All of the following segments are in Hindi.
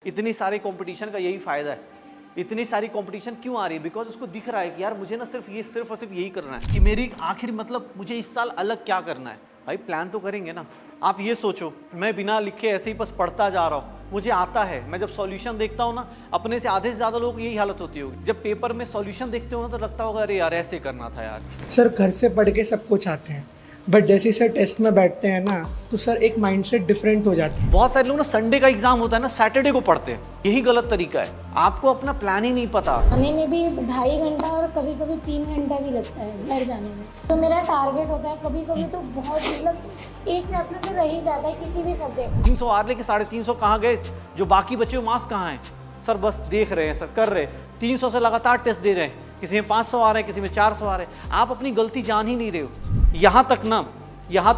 इतनी सारी कंपटीशन का यही फायदा है। इतनी सारी कंपटीशन क्यों आ रही है? बिकॉज उसको दिख रहा है कि यार मुझे ना सिर्फ और सिर्फ यही करना है कि मेरी आखिर मतलब मुझे इस साल अलग क्या करना है। भाई प्लान तो करेंगे ना। आप ये सोचो, मैं बिना लिखे ऐसे ही बस पढ़ता जा रहा हूँ, मुझे आता है, मैं जब सॉल्यूशन देखता हूँ ना, अपने से आधे से ज़्यादा लोग यही हालत होती होगी, जब पेपर में सॉल्यूशन देखते हो ना तो लगता होगा अरे यार ऐसे करना था यार। सर घर से पढ़ के सब कुछ आते हैं, बट जैसे ही सर टेस्ट में बैठते हैं ना तो सर एक माइंडसेट डिफरेंट हो जाता है। बहुत सारे लोग ना संडे का एग्जाम होता है ना सैटरडे को पढ़ते हैं, यही गलत तरीका है। आपको अपना प्लान ही नहीं पता। आने में भी 2.5 घंटा और कभी कभी 3 घंटा भी लगता है घर जाने में। तो मेरा टारगेट होता है कभी कभी तो बहुत मतलब एक चैप्टर तो रह ही जाता है किसी भी सब्जेक्ट। 300 आ लेके 350 कहाँ गए? जो बाकी बचे मार्क्स कहाँ हैं? सर बस देख रहे हैं सर, कर रहे हैं। 300 से लगातार टेस्ट दे रहे हैं, किसी में 500 आ रहे हैं, किसी में 400 आ रहे हैं। आप अपनी गलती जान ही नहीं रहे हो। यहाँ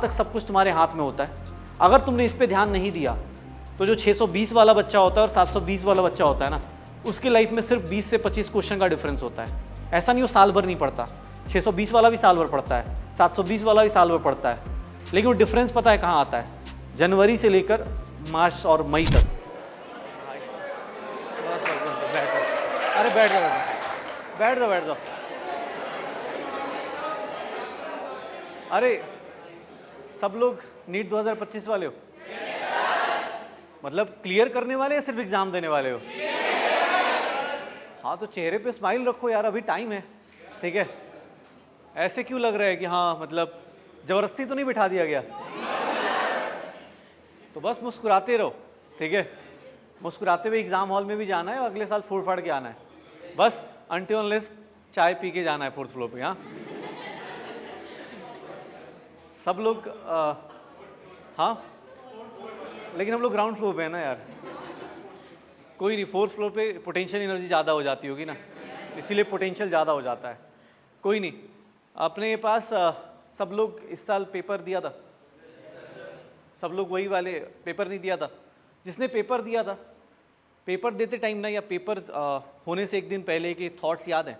तक सब कुछ तुम्हारे हाथ में होता है। अगर तुमने इस पे ध्यान नहीं दिया तो जो 620 वाला बच्चा होता है और 720 वाला बच्चा होता है ना, उसकी लाइफ में सिर्फ 20 से 25 क्वेश्चन का डिफरेंस होता है। ऐसा नहीं वो साल भर नहीं पढ़ता, 620 वाला भी साल भर पढ़ता है, 720 वाला भी साल भर पढ़ता है, लेकिन वो डिफरेंस पता है कहाँ आता है? जनवरी से लेकर मार्च और मई तक। अरे बैठ जाओ। अरे सब लोग नीट 2025 वाले हो? मतलब क्लियर करने वाले या सिर्फ एग्जाम देने वाले हो? हाँ तो चेहरे पे स्माइल रखो यार, अभी टाइम है, ठीक है? ऐसे क्यों लग रहा है कि हाँ मतलब जबरदस्ती तो नहीं बिठा दिया गया? तो बस मुस्कुराते रहो, ठीक है? मुस्कुराते हुए एग्जाम हॉल में भी जाना है और अगले साल फोड़ फाड़ के आना है। बस अनटिल अनलेस चाय पी के जाना है 4th फ्लोर पे। हाँ सब लोग हाँ लेकिन हम लोग ग्राउंड फ्लोर पे है ना यार। कोई नहीं, 4th फ्लोर पे पोटेंशियल एनर्जी ज़्यादा हो जाती होगी ना, इसीलिए पोटेंशियल ज़्यादा हो जाता है। कोई नहीं, अपने पास सब लोग इस साल पेपर दिया था? सब लोग वही वाले पेपर नहीं दिया था? जिसने पेपर दिया था, पेपर देते टाइम ना या पेपर होने से एक दिन पहले के थॉट्स याद हैं?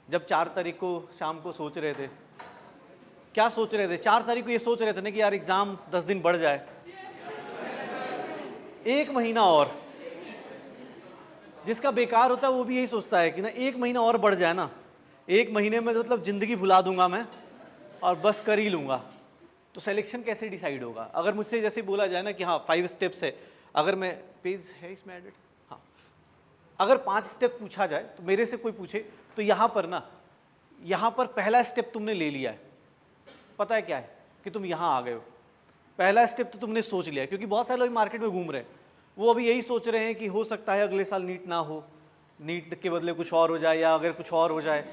जब 4 तारीख को शाम को सोच रहे थे, क्या सोच रहे थे? 4 तारीख को ये सोच रहे थे ना कि यार एग्ज़ाम 10 दिन बढ़ जाए, 1 महीना और। जिसका बेकार होता है वो भी यही सोचता है कि ना 1 महीना और बढ़ जाए ना, 1 महीने में मतलब ज़िंदगी भुला दूंगा मैं और बस कर ही लूँगा। तो सिलेक्शन कैसे डिसाइड होगा? अगर मुझसे जैसे बोला जाए ना कि हाँ 5 स्टेप्स है, अगर मैं पेज है इसमें एडिट, हाँ अगर 5 स्टेप पूछा जाए तो मेरे से कोई पूछे तो यहाँ पर पहला स्टेप तुमने ले लिया है, पता है क्या है? कि तुम यहाँ आ गए हो। पहला स्टेप तो तुमने सोच लिया, क्योंकि बहुत सारे लोग मार्केट में घूम रहे हैं, वो अभी यही सोच रहे हैं कि हो सकता है अगले साल नीट ना हो, नीट के बदले कुछ और हो जाए, या अगर कुछ और हो जाए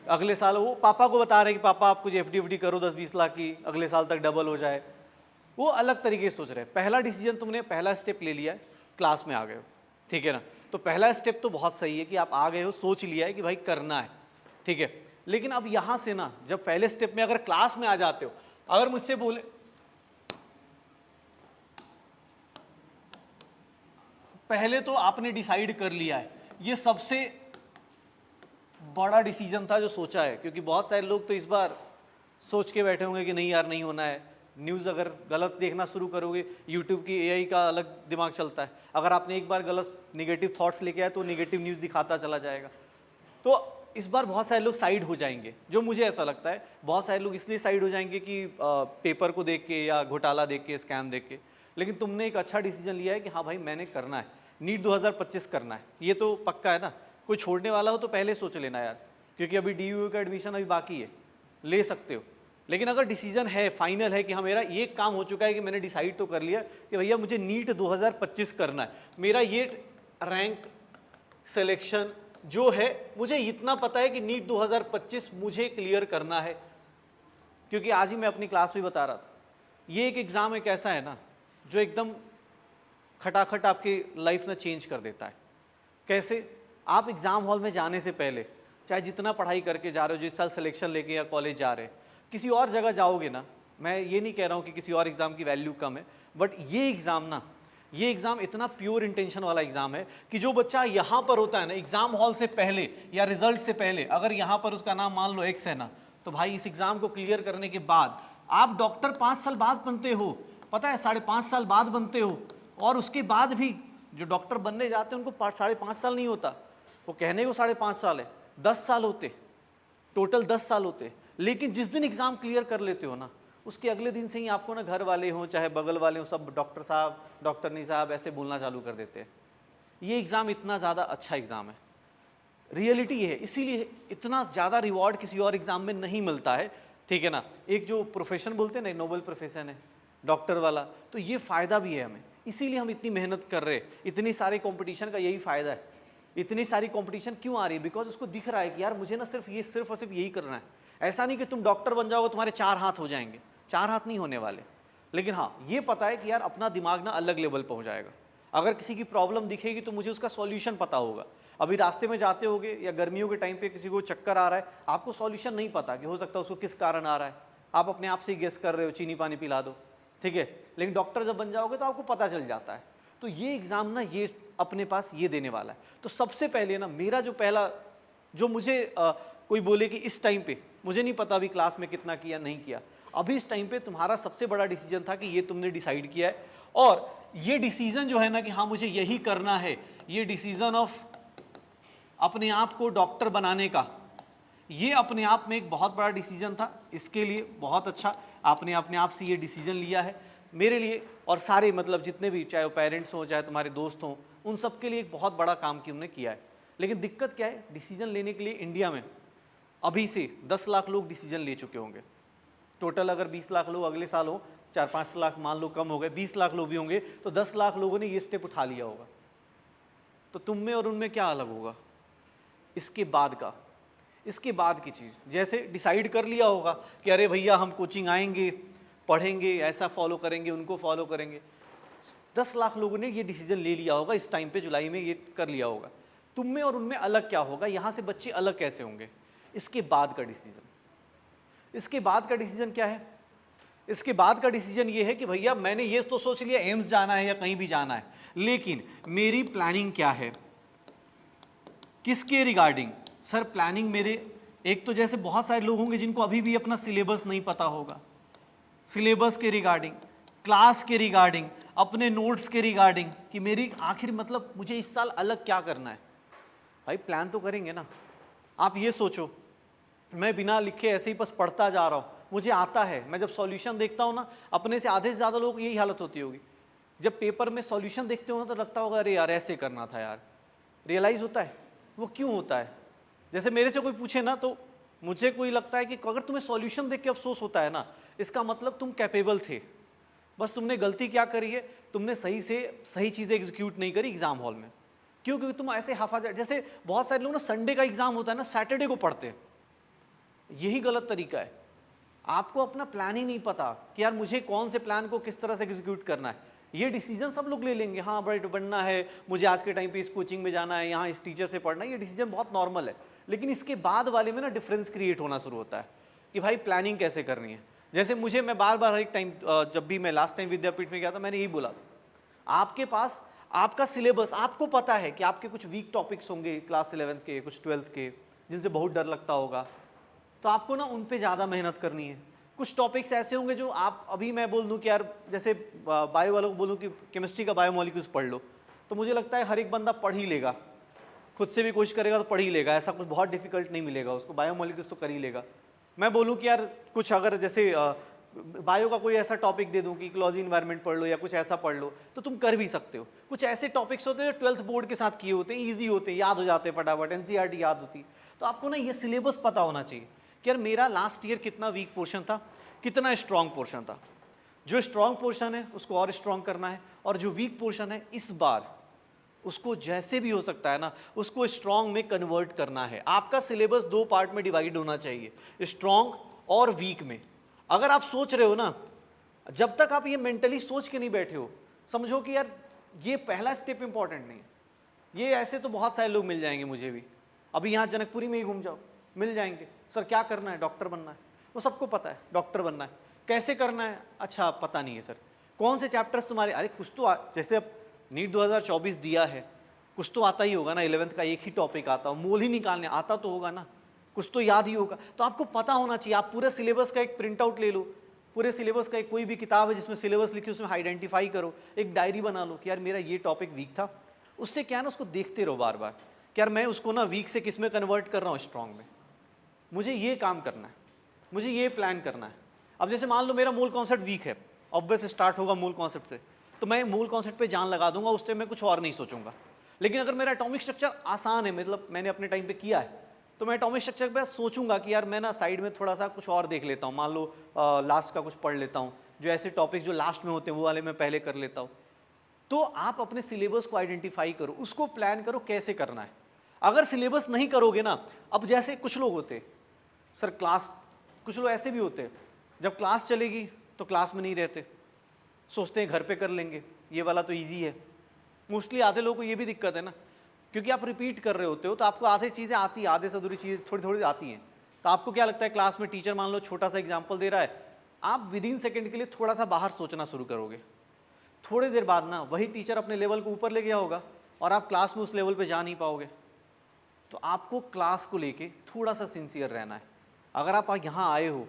अगले साल। वो पापा को बता रहे हैं कि पापा आप कुछ FD करो 10-20 लाख की, अगले साल तक डबल हो जाए। वो अलग तरीके से सोच रहे हैं। पहला डिसीजन तुमने, पहला स्टेप ले लिया है, क्लास में आ गए हो, ठीक है ना? तो पहला स्टेप तो बहुत सही है कि आप आ गए हो, सोच लिया है कि भाई करना है, ठीक है? लेकिन अब यहाँ से ना, जब पहले स्टेप में अगर क्लास में आ जाते हो, अगर मुझसे बोले पहले तो आपने डिसाइड कर लिया है, ये सबसे बड़ा डिसीजन था जो सोचा है। क्योंकि बहुत सारे लोग तो इस बार सोच के बैठे होंगे कि नहीं यार नहीं होना है। न्यूज़ अगर गलत देखना शुरू करोगे, यूट्यूब की AI का अलग दिमाग चलता है, अगर आपने एक बार गलत निगेटिव थॉट्स लेके आए तो निगेटिव न्यूज़ दिखाता चला जाएगा। तो इस बार बहुत सारे लोग साइड हो जाएंगे, जो मुझे ऐसा लगता है। बहुत सारे लोग इसलिए साइड हो जाएंगे कि पेपर को देख के या घोटाला देख के, स्कैम देख के। लेकिन तुमने एक अच्छा डिसीजन लिया है कि हाँ भाई मैंने करना है, नीट 2025 करना है, ये तो पक्का है ना। कोई छोड़ने वाला हो तो पहले सोच लेना यार, क्योंकि अभी DU का एडमिशन अभी बाकी है, ले सकते हो। लेकिन अगर डिसीजन है, फाइनल है कि हाँ मेरा ये काम हो चुका है कि मैंने डिसाइड तो कर लिया कि भैया मुझे नीट 2025 करना है, मेरा ये रैंक सिलेक्शन जो है, मुझे इतना पता है कि नीट 2025 मुझे क्लियर करना है। क्योंकि आज ही मैं अपनी क्लास में बता रहा था, ये एक एग्ज़ाम एक ऐसा है ना जो एकदम खटाखट आपकी लाइफ में चेंज कर देता है। कैसे? आप एग्ज़ाम हॉल में जाने से पहले चाहे जितना पढ़ाई करके जा रहे हो, जिस साल सिलेक्शन लेके या कॉलेज जा रहे हैं, किसी और जगह जाओगे ना, मैं ये नहीं कह रहा हूँ कि किसी और एग्ज़ाम की वैल्यू कम है, बट ये एग्ज़ाम इतना प्योर इंटेंशन वाला एग्ज़ाम है कि जो बच्चा यहाँ पर होता है ना एग्ज़ाम हॉल से पहले या रिजल्ट से पहले, अगर यहाँ पर उसका नाम मान लो X है ना, तो भाई इस एग्ज़ाम को क्लियर करने के बाद आप डॉक्टर 5 साल बाद बनते हो, पता है 5.5 साल बाद बनते हो, और उसके बाद भी जो डॉक्टर बनने जाते हैं उनको 5.5 साल नहीं होता, वो कहने को 5.5 साल है, 10 साल होते, टोटल 10 साल होते। लेकिन जिस दिन एग्ज़ाम क्लियर कर लेते हो ना, उसके अगले दिन से ही आपको ना घर वाले हों चाहे बगल वाले हों, सब डॉक्टर साहब, डॉक्टर नहीं साहब ऐसे बोलना चालू कर देते हैं। ये एग्ज़ाम इतना ज़्यादा अच्छा एग्ज़ाम है, रियलिटी ये है, इसीलिए इतना ज़्यादा रिवॉर्ड किसी और एग्ज़ाम में नहीं मिलता है, ठीक है ना। एक जो प्रोफेशन बोलते हैं ना, नोबल प्रोफेशन है डॉक्टर वाला, तो ये फ़ायदा भी है हमें, इसीलिए हम इतनी मेहनत कर रहे हैं। इतनी सारे कंपटीशन का यही फ़ायदा है। इतनी सारी कंपटीशन क्यों आ रही है? बिकॉज उसको दिख रहा है कि यार मुझे ना सिर्फ और सिर्फ यही करना है। ऐसा नहीं कि तुम डॉक्टर बन जाओगे तुम्हारे 4 हाथ हो जाएंगे, 4 हाथ नहीं होने वाले। लेकिन हाँ, ये पता है कि यार अपना दिमाग ना अलग लेवल पर हो जाएगा। अगर किसी की प्रॉब्लम दिखेगी तो मुझे उसका सॉल्यूशन पता होगा। अभी रास्ते में जाते होगे या गर्मियों के टाइम पे किसी को चक्कर आ रहा है, आपको सॉल्यूशन नहीं पता कि हो सकता है उसको किस कारण आ रहा है, आप अपने आप से ही गेस कर रहे हो, चीनी पानी पिला दो, ठीक है। लेकिन डॉक्टर जब बन जाओगे तो आपको पता चल जाता है। तो ये एग्ज़ाम ना ये अपने पास ये देने वाला है। तो सबसे पहले ना मेरा जो पहला, जो मुझे कोई बोले कि इस टाइम पे मुझे नहीं पता अभी क्लास में कितना किया नहीं किया, अभी इस टाइम पे तुम्हारा सबसे बड़ा डिसीजन था कि ये तुमने डिसाइड किया है। और ये डिसीजन जो है ना कि हाँ मुझे यही करना है, ये डिसीजन ऑफ अपने आप को डॉक्टर बनाने का, ये अपने आप में एक बहुत बड़ा डिसीजन था। इसके लिए बहुत अच्छा आपने अपने आप से ये डिसीजन लिया है। मेरे लिए और सारे मतलब जितने भी, चाहे वो पेरेंट्स हों चाहे तुम्हारे दोस्त हों, उन सब के लिए एक बहुत बड़ा काम की उन्होंने किया है। लेकिन दिक्कत क्या है, डिसीजन लेने के लिए इंडिया में अभी से 10 लाख लोग डिसीजन ले चुके होंगे। टोटल अगर 20 लाख लोग अगले साल हो, 4-5 लाख मान लो कम हो गए, 20 लाख लोग भी होंगे, तो 10 लाख लोगों ने ये स्टेप उठा लिया होगा। तो तुम में और उनमें क्या अलग होगा? इसके बाद की चीज़, जैसे डिसाइड कर लिया होगा कि अरे भैया हम कोचिंग आएंगे, पढ़ेंगे, ऐसा फॉलो करेंगे, उनको फॉलो करेंगे। 10 लाख लोगों ने ये डिसीजन ले लिया होगा इस टाइम पे, जुलाई में ये कर लिया होगा। तुम में और उनमें अलग क्या होगा? यहाँ से बच्चे अलग कैसे होंगे? इसके बाद का डिसीजन क्या है? इसके बाद का डिसीजन ये है कि भैया मैंने ये तो सोच लिया एम्स जाना है या कहीं भी जाना है, लेकिन मेरी प्लानिंग क्या है, किसके रिगार्डिंग? सर प्लानिंग मेरे, एक तो जैसे बहुत सारे लोग होंगे जिनको अभी भी अपना सिलेबस नहीं पता होगा, सिलेबस के रिगार्डिंग, क्लास के रिगार्डिंग, अपने नोट्स के रिगार्डिंग, कि मेरी आखिर मतलब मुझे इस साल अलग क्या करना है। भाई प्लान तो करेंगे ना। आप ये सोचो, मैं बिना लिखे ऐसे ही बस पढ़ता जा रहा हूँ, मुझे आता है, मैं जब सॉल्यूशन देखता हूँ ना, अपने से आधे से ज़्यादा लोग यही हालत होती होगी, जब पेपर में सॉल्यूशन देखते हो ना तो लगता होगा अरे यार ऐसे करना था यार। रियलाइज़ होता है वो क्यों होता है। जैसे मेरे से कोई पूछे ना तो मुझे कोई लगता है कि अगर तुम्हें सॉल्यूशन देख के अफसोस होता है ना, इसका मतलब तुम कैपेबल थे, बस तुमने गलती क्या करी है, तुमने सही से सही चीज़ें एग्जीक्यूट नहीं करी एग्जाम हॉल में। क्यों? क्योंकि तुम ऐसे हाफाजा, जैसे बहुत सारे लोग ना संडे का एग्जाम होता है ना सैटरडे को पढ़ते हैं, यही गलत तरीका है। आपको अपना प्लान ही नहीं पता कि यार मुझे कौन से प्लान को किस तरह से एग्जीक्यूट करना है। ये डिसीजन सब लोग ले लेंगे, हाँ बड़ा बनना है, मुझे आज के टाइम पे इस कोचिंग में जाना है, यहाँ इस टीचर से पढ़ना है, ये डिसीजन बहुत नॉर्मल है। लेकिन इसके बाद वाले में ना डिफरेंस क्रिएट होना शुरू होता है कि भाई प्लानिंग कैसे करनी है। जैसे मुझे, मैं बार बार हर एक टाइम, जब भी मैं लास्ट टाइम विद्यापीठ में गया था मैंने यही बोला, आपके पास आपका सिलेबस, आपको पता है कि आपके कुछ वीक टॉपिक्स होंगे क्लास 11th के, कुछ 12th के, जिनसे बहुत डर लगता होगा, तो आपको ना उन पे ज़्यादा मेहनत करनी है। कुछ टॉपिक्स ऐसे होंगे जो आप, अभी मैं बोल दूं कि यार जैसे बायो वालों को बोलूं कि केमिस्ट्री का बायोमोलिक्यूल्स पढ़ लो, तो मुझे लगता है हर एक बंदा पढ़ ही लेगा, खुद से भी कोशिश करेगा तो पढ़ ही लेगा, ऐसा कुछ बहुत डिफिकल्ट नहीं मिलेगा उसको, बायोमोलिक्यूल्स तो कर ही लेगा। मैं बोलूँ कि यार कुछ अगर जैसे बायो का कोई ऐसा टॉपिक दे दूं कि इकोलॉजी इन्वायरमेंट पढ़ लो या कुछ ऐसा पढ़ लो, तो तुम कर भी सकते हो। कुछ ऐसे टॉपिक्स होते हैं जो 12th बोर्ड के साथ किए होते हैं, ईजी होते हैं, याद हो जाते हैं फटाफट, एनसीईआरटी याद होती। तो आपको ना ये सिलेबस पता होना चाहिए कि यार मेरा लास्ट ईयर कितना वीक पोर्शन था, कितना स्ट्रॉन्ग पोर्शन था। जो स्ट्रॉन्ग पोर्शन है उसको और स्ट्रॉन्ग करना है, और जो वीक पोर्शन है इस बार उसको जैसे भी हो सकता है ना उसको स्ट्रॉन्ग में कन्वर्ट करना है। आपका सिलेबस 2 पार्ट में डिवाइड होना चाहिए, स्ट्रॉन्ग और वीक में। अगर आप सोच रहे हो ना, जब तक आप ये मेंटली सोच के नहीं बैठे हो, समझो कि यार ये पहला स्टेप इंपॉर्टेंट नहीं है। ये ऐसे तो बहुत सारे लोग मिल जाएंगे मुझे भी, अभी यहाँ जनकपुरी में ही घूम जाओ मिल जाएंगे, सर क्या करना है, डॉक्टर बनना है, वो सबको पता है डॉक्टर बनना है, कैसे करना है, अच्छा पता नहीं है सर, कौन से चैप्टर्स तुम्हारे, अरे कुछ तो जैसे अब नीट 2024 दिया है, कुछ तो आता ही होगा ना, 11th का एक ही टॉपिक आता हो, मोल ही निकालने आता तो होगा ना, कुछ तो याद ही होगा, तो आपको पता होना चाहिए। आप पूरे सिलेबस का एक प्रिंट आउट ले लो, पूरे सिलेबस का एक कोई भी किताब है जिसमें सिलेबस लिखी उसमें आइडेंटिफाई करो, एक डायरी बना लो कि यार मेरा ये टॉपिक वीक था, उससे क्या है ना, उसको देखते रहो बार बार कि यार मैं उसको ना वीक से किस में कन्वर्ट कर रहा हूँ, स्ट्रांग में। मुझे ये काम करना है, मुझे ये प्लान करना है। अब जैसे मान लो मेरा मूल कॉन्सेप्ट वीक है, ऑब्वियस स्टार्ट होगा मूल कॉन्सेप्ट से, तो मैं मूल कॉन्सेप्ट पे जान लगा दूंगा, उस टाइम मैं कुछ और नहीं सोचूंगा। लेकिन अगर मेरा एटॉमिक स्ट्रक्चर आसान है, मतलब मैंने अपने टाइम पे किया है, तो मैं एटॉमिक स्ट्रक्चर पे सोचूंगा कि यार मैं ना साइड में थोड़ा सा कुछ और देख लेता हूँ, मान लो लास्ट का कुछ पढ़ लेता हूँ, जो ऐसे टॉपिक जो लास्ट में होते हैं वो वाले मैं पहले कर लेता हूँ। तो आप अपने सिलेबस को आइडेंटिफाई करो, उसको प्लान करो कैसे करना है। अगर सिलेबस नहीं करोगे ना, अब जैसे कुछ लोग होते हैं सर क्लास, कुछ लोग ऐसे भी होते हैं जब क्लास चलेगी तो क्लास में नहीं रहते, सोचते हैं घर पे कर लेंगे, ये वाला तो इजी है। मोस्टली आधे लोगों को ये भी दिक्कत है ना, क्योंकि आप रिपीट कर रहे होते हो तो आपको आधे चीज़ें आती है, आधे से अधूरी चीज़ें थोड़ी थोड़ी आती हैं। तो आपको क्या लगता है, क्लास में टीचर मान लो छोटा सा एग्जाम्पल दे रहा है, आप विद इन सेकेंड के लिए थोड़ा सा बाहर सोचना शुरू करोगे, थोड़ी देर बाद ना वही टीचर अपने लेवल को ऊपर ले गया होगा और आप क्लास में उस लेवल पे जा नहीं पाओगे। तो आपको क्लास को लेके थोड़ा सा सिंसियर रहना है। अगर आप यहाँ आए हो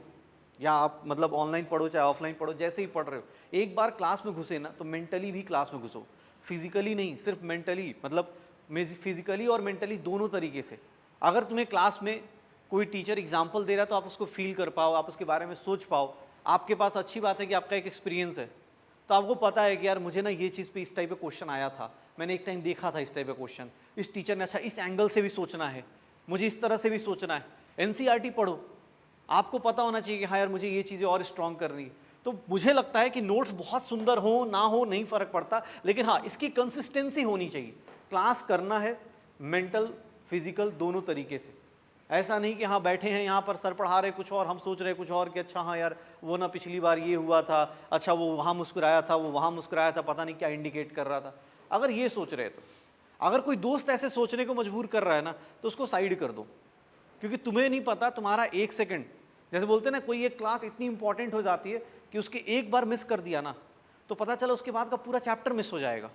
या आप मतलब ऑनलाइन पढ़ो चाहे ऑफलाइन पढ़ो, जैसे ही पढ़ रहे हो, एक बार क्लास में घुसे ना तो मेंटली भी क्लास में घुसो, फिजिकली नहीं, सिर्फ मेंटली, मतलब फिजिकली और मेंटली दोनों तरीके से। अगर तुम्हें क्लास में कोई टीचर एग्जाम्पल दे रहा है तो आप उसको फील कर पाओ, आप उसके बारे में सोच पाओ। आपके पास अच्छी बात है कि आपका एक एक्सपीरियंस है, तो आपको पता है कि यार मुझे ना ये चीज़ पे इस टाइप का क्वेश्चन आया था, मैंने एक टाइम देखा था इस टाइप का क्वेश्चन, इस टीचर ने अच्छा इस एंगल से भी सोचना है, मुझे इस तरह से भी सोचना है। एनसीईआरटी पढ़ो, आपको पता होना चाहिए कि हाँ यार मुझे ये चीज़ें और स्ट्रॉन्ग करनी है। तो मुझे लगता है कि नोट्स बहुत सुंदर हो ना हो नहीं फ़र्क पड़ता, लेकिन हाँ इसकी कंसिस्टेंसी होनी चाहिए। क्लास करना है मेंटल फिजिकल दोनों तरीके से। ऐसा नहीं कि हाँ बैठे हैं यहाँ पर सर पढ़ा रहे कुछ और, हम सोच रहे कुछ और कि अच्छा हाँ यार वो ना पिछली बार ये हुआ था, अच्छा वो वहाँ मुस्कुराया था, वो वहाँ मुस्कुराया था, पता नहीं क्या इंडिकेट कर रहा था। अगर ये सोच रहे तो, अगर कोई दोस्त ऐसे सोचने को मजबूर कर रहा है ना तो उसको साइड कर दो, क्योंकि तुम्हें नहीं पता तुम्हारा एक सेकंड, जैसे बोलते हैं ना कोई एक क्लास इतनी इंपॉर्टेंट हो जाती है कि उसके एक बार मिस कर दिया ना तो पता चला उसके बाद का पूरा चैप्टर मिस हो जाएगा।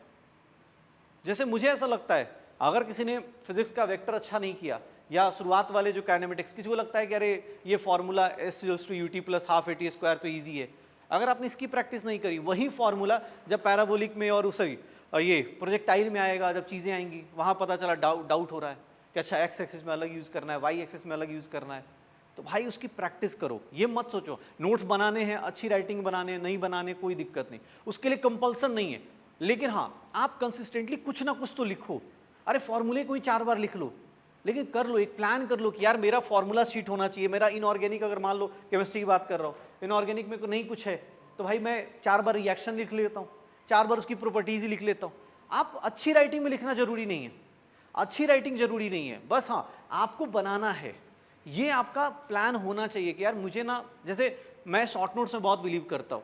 जैसे मुझे ऐसा लगता है अगर किसी ने फिजिक्स का वेक्टर अच्छा नहीं किया या शुरुआत वाले जो काइनेमेटिक्स, किसी को लगता है कि अरे ये फॉर्मूला S/UT + ½ AT² तो ईजी है, अगर आपने इसकी प्रैक्टिस नहीं करी, वही फॉर्मूला जब पैराबोलिक में और सॉरी ये प्रोजेक्टाइल में आएगा, जब चीज़ें आएंगी वहाँ पता चला डाउट हो रहा है कि अच्छा एक्स एक्सिस में अलग यूज़ करना है, वाई एक्सिस में अलग यूज़ करना है, तो भाई उसकी प्रैक्टिस करो। ये मत सोचो नोट्स बनाने हैं, अच्छी राइटिंग बनाने, नहीं बनाने कोई दिक्कत नहीं, उसके लिए कंपल्सन नहीं है, लेकिन हाँ आप कंसिस्टेंटली कुछ ना कुछ तो लिखो। अरे फॉर्मूले कोई 4 बार लिख लो, लेकिन कर लो, एक प्लान कर लो कि यार मेरा फॉर्मूला शीट होना चाहिए। मेरा इनऑर्गेनिक, अगर मान लो केमिस्ट्री की बात कर रहा हूँ, इनऑर्गेनिक में नहीं कुछ है तो भाई मैं 4 बार रिएक्शन लिख लेता हूँ, 4 बार उसकी प्रॉपर्टीज ही लिख लेता हूँ। आप अच्छी राइटिंग में लिखना जरूरी नहीं है, अच्छी राइटिंग जरूरी नहीं है, बस हाँ आपको बनाना है, ये आपका प्लान होना चाहिए कि यार मुझे ना, जैसे मैं शॉर्ट नोट्स में बहुत बिलीव करता हूँ।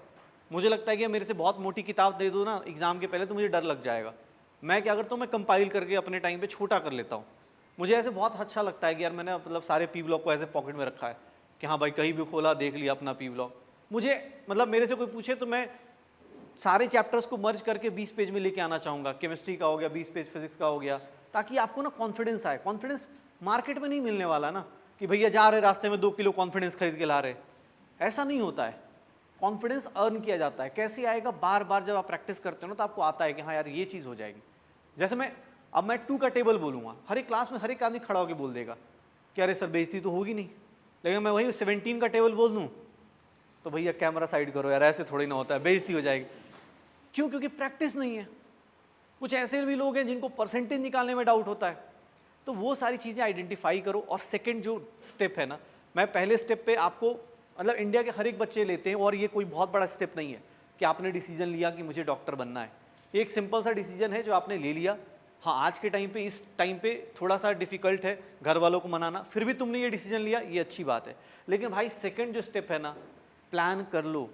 मुझे लगता है कि मेरे से बहुत मोटी किताब दे दो ना एग्जाम के पहले तो मुझे डर लग जाएगा। मैं क्या करता हूँ, मैं कंपाइल करके अपने टाइम पे छोटा कर लेता हूँ। मुझे ऐसे बहुत अच्छा लगता है कि यार मैंने मतलब सारे पी ब्लॉक को ऐसे पॉकेट में रखा है कि हाँ भाई कहीं भी खोला देख लिया अपना पी ब्लॉक। मुझे मतलब मेरे से कोई पूछे तो मैं सारे चैप्टर्स को मर्ज करके 20 पेज में लेके आना चाहूँगा। केमिस्ट्री का हो गया 20 पेज, फिजिक्स का हो गया, ताकि आपको ना कॉन्फिडेंस आए। कॉन्फिडेंस मार्केट में नहीं मिलने वाला ना कि भैया जा रहे रास्ते में 2 किलो कॉन्फिडेंस खरीद के ला रहे, ऐसा नहीं होता है। कॉन्फिडेंस अर्न किया जाता है। कैसे आएगा? बार बार जब आप प्रैक्टिस करते हो ना तो आपको आता है कि हाँ यार ये चीज़ हो जाएगी। जैसे अब मैं 2 का टेबल बोलूँगा, हर एक क्लास में हर एक आदमी खड़ा होकर बोल देगा कि अरे सर बेइज्जती तो होगी नहीं, लेकिन मैं वही 17 का टेबल बोल दूँ तो भैया कैमरा साइड करो यार, ऐसे थोड़ी ना होता है, बेइज्जती हो जाएगी। क्यों? क्योंकि प्रैक्टिस नहीं है। कुछ ऐसे भी लोग हैं जिनको परसेंटेज निकालने में डाउट होता है, तो वो सारी चीज़ें आइडेंटिफाई करो। और सेकंड जो स्टेप है ना, मैं पहले स्टेप पे आपको मतलब इंडिया के हर एक बच्चे लेते हैं और ये कोई बहुत बड़ा स्टेप नहीं है कि आपने डिसीजन लिया कि मुझे डॉक्टर बनना है। एक सिंपल सा डिसीजन है जो आपने ले लिया। हाँ आज के टाइम पे, इस टाइम पे थोड़ा सा डिफिकल्ट है घर वालों को मनाना, फिर भी तुमने ये डिसीजन लिया, ये अच्छी बात है। लेकिन भाई सेकंड जो स्टेप है ना, प्लान कर लो।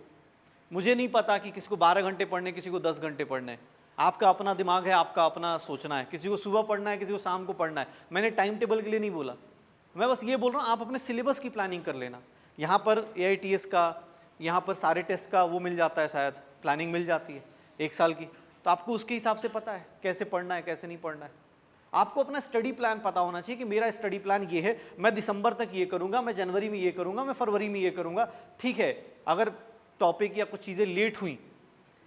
मुझे नहीं पता कि किसी को 12 घंटे पढ़ने, किसी को 10 घंटे पढ़ने, आपका अपना दिमाग है, आपका अपना सोचना है। किसी को सुबह पढ़ना है, किसी को शाम को पढ़ना है। मैंने टाइम टेबल के लिए नहीं बोला, मैं बस ये बोल रहा हूँ आप अपने सिलेबस की प्लानिंग कर लेना। यहाँ पर AITS का, यहाँ पर सारे टेस्ट का वो मिल जाता है, शायद प्लानिंग मिल जाती है 1 साल की, तो आपको उसके हिसाब से पता है कैसे पढ़ना है कैसे नहीं पढ़ना है। आपको अपना स्टडी प्लान पता होना चाहिए कि मेरा स्टडी प्लान ये है, मैं दिसंबर तक ये करूँगा, मैं जनवरी में ये करूँगा, मैं फरवरी में ये करूँगा। ठीक है, अगर टॉपिक या कुछ चीज़ें लेट हुई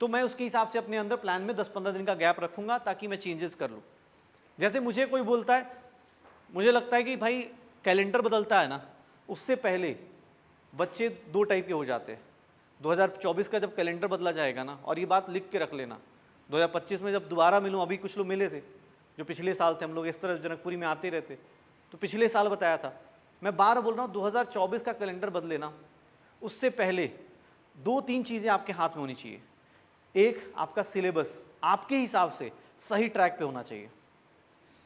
तो मैं उसके हिसाब से अपने अंदर प्लान में 10-15 दिन का गैप रखूँगा ताकि मैं चेंजेस कर लूँ। जैसे मुझे कोई बोलता है, मुझे लगता है कि भाई कैलेंडर बदलता है ना, उससे पहले बच्चे दो टाइप के हो जाते हैं। 2024 का जब कैलेंडर बदला जाएगा ना, और ये बात लिख के रख लेना, 2025 में जब दोबारा मिलूँ, अभी कुछ लोग मिले थे जो पिछले साल थे, हम लोग इस तरह जनकपुरी में आते रहते, तो पिछले साल बताया था, मैं बार बोल रहा हूँ 2024 का कैलेंडर बदले ना, उससे पहले 2-3 चीज़ें आपके हाथ में होनी चाहिए। एक, आपका सिलेबस आपके हिसाब से सही ट्रैक पे होना चाहिए।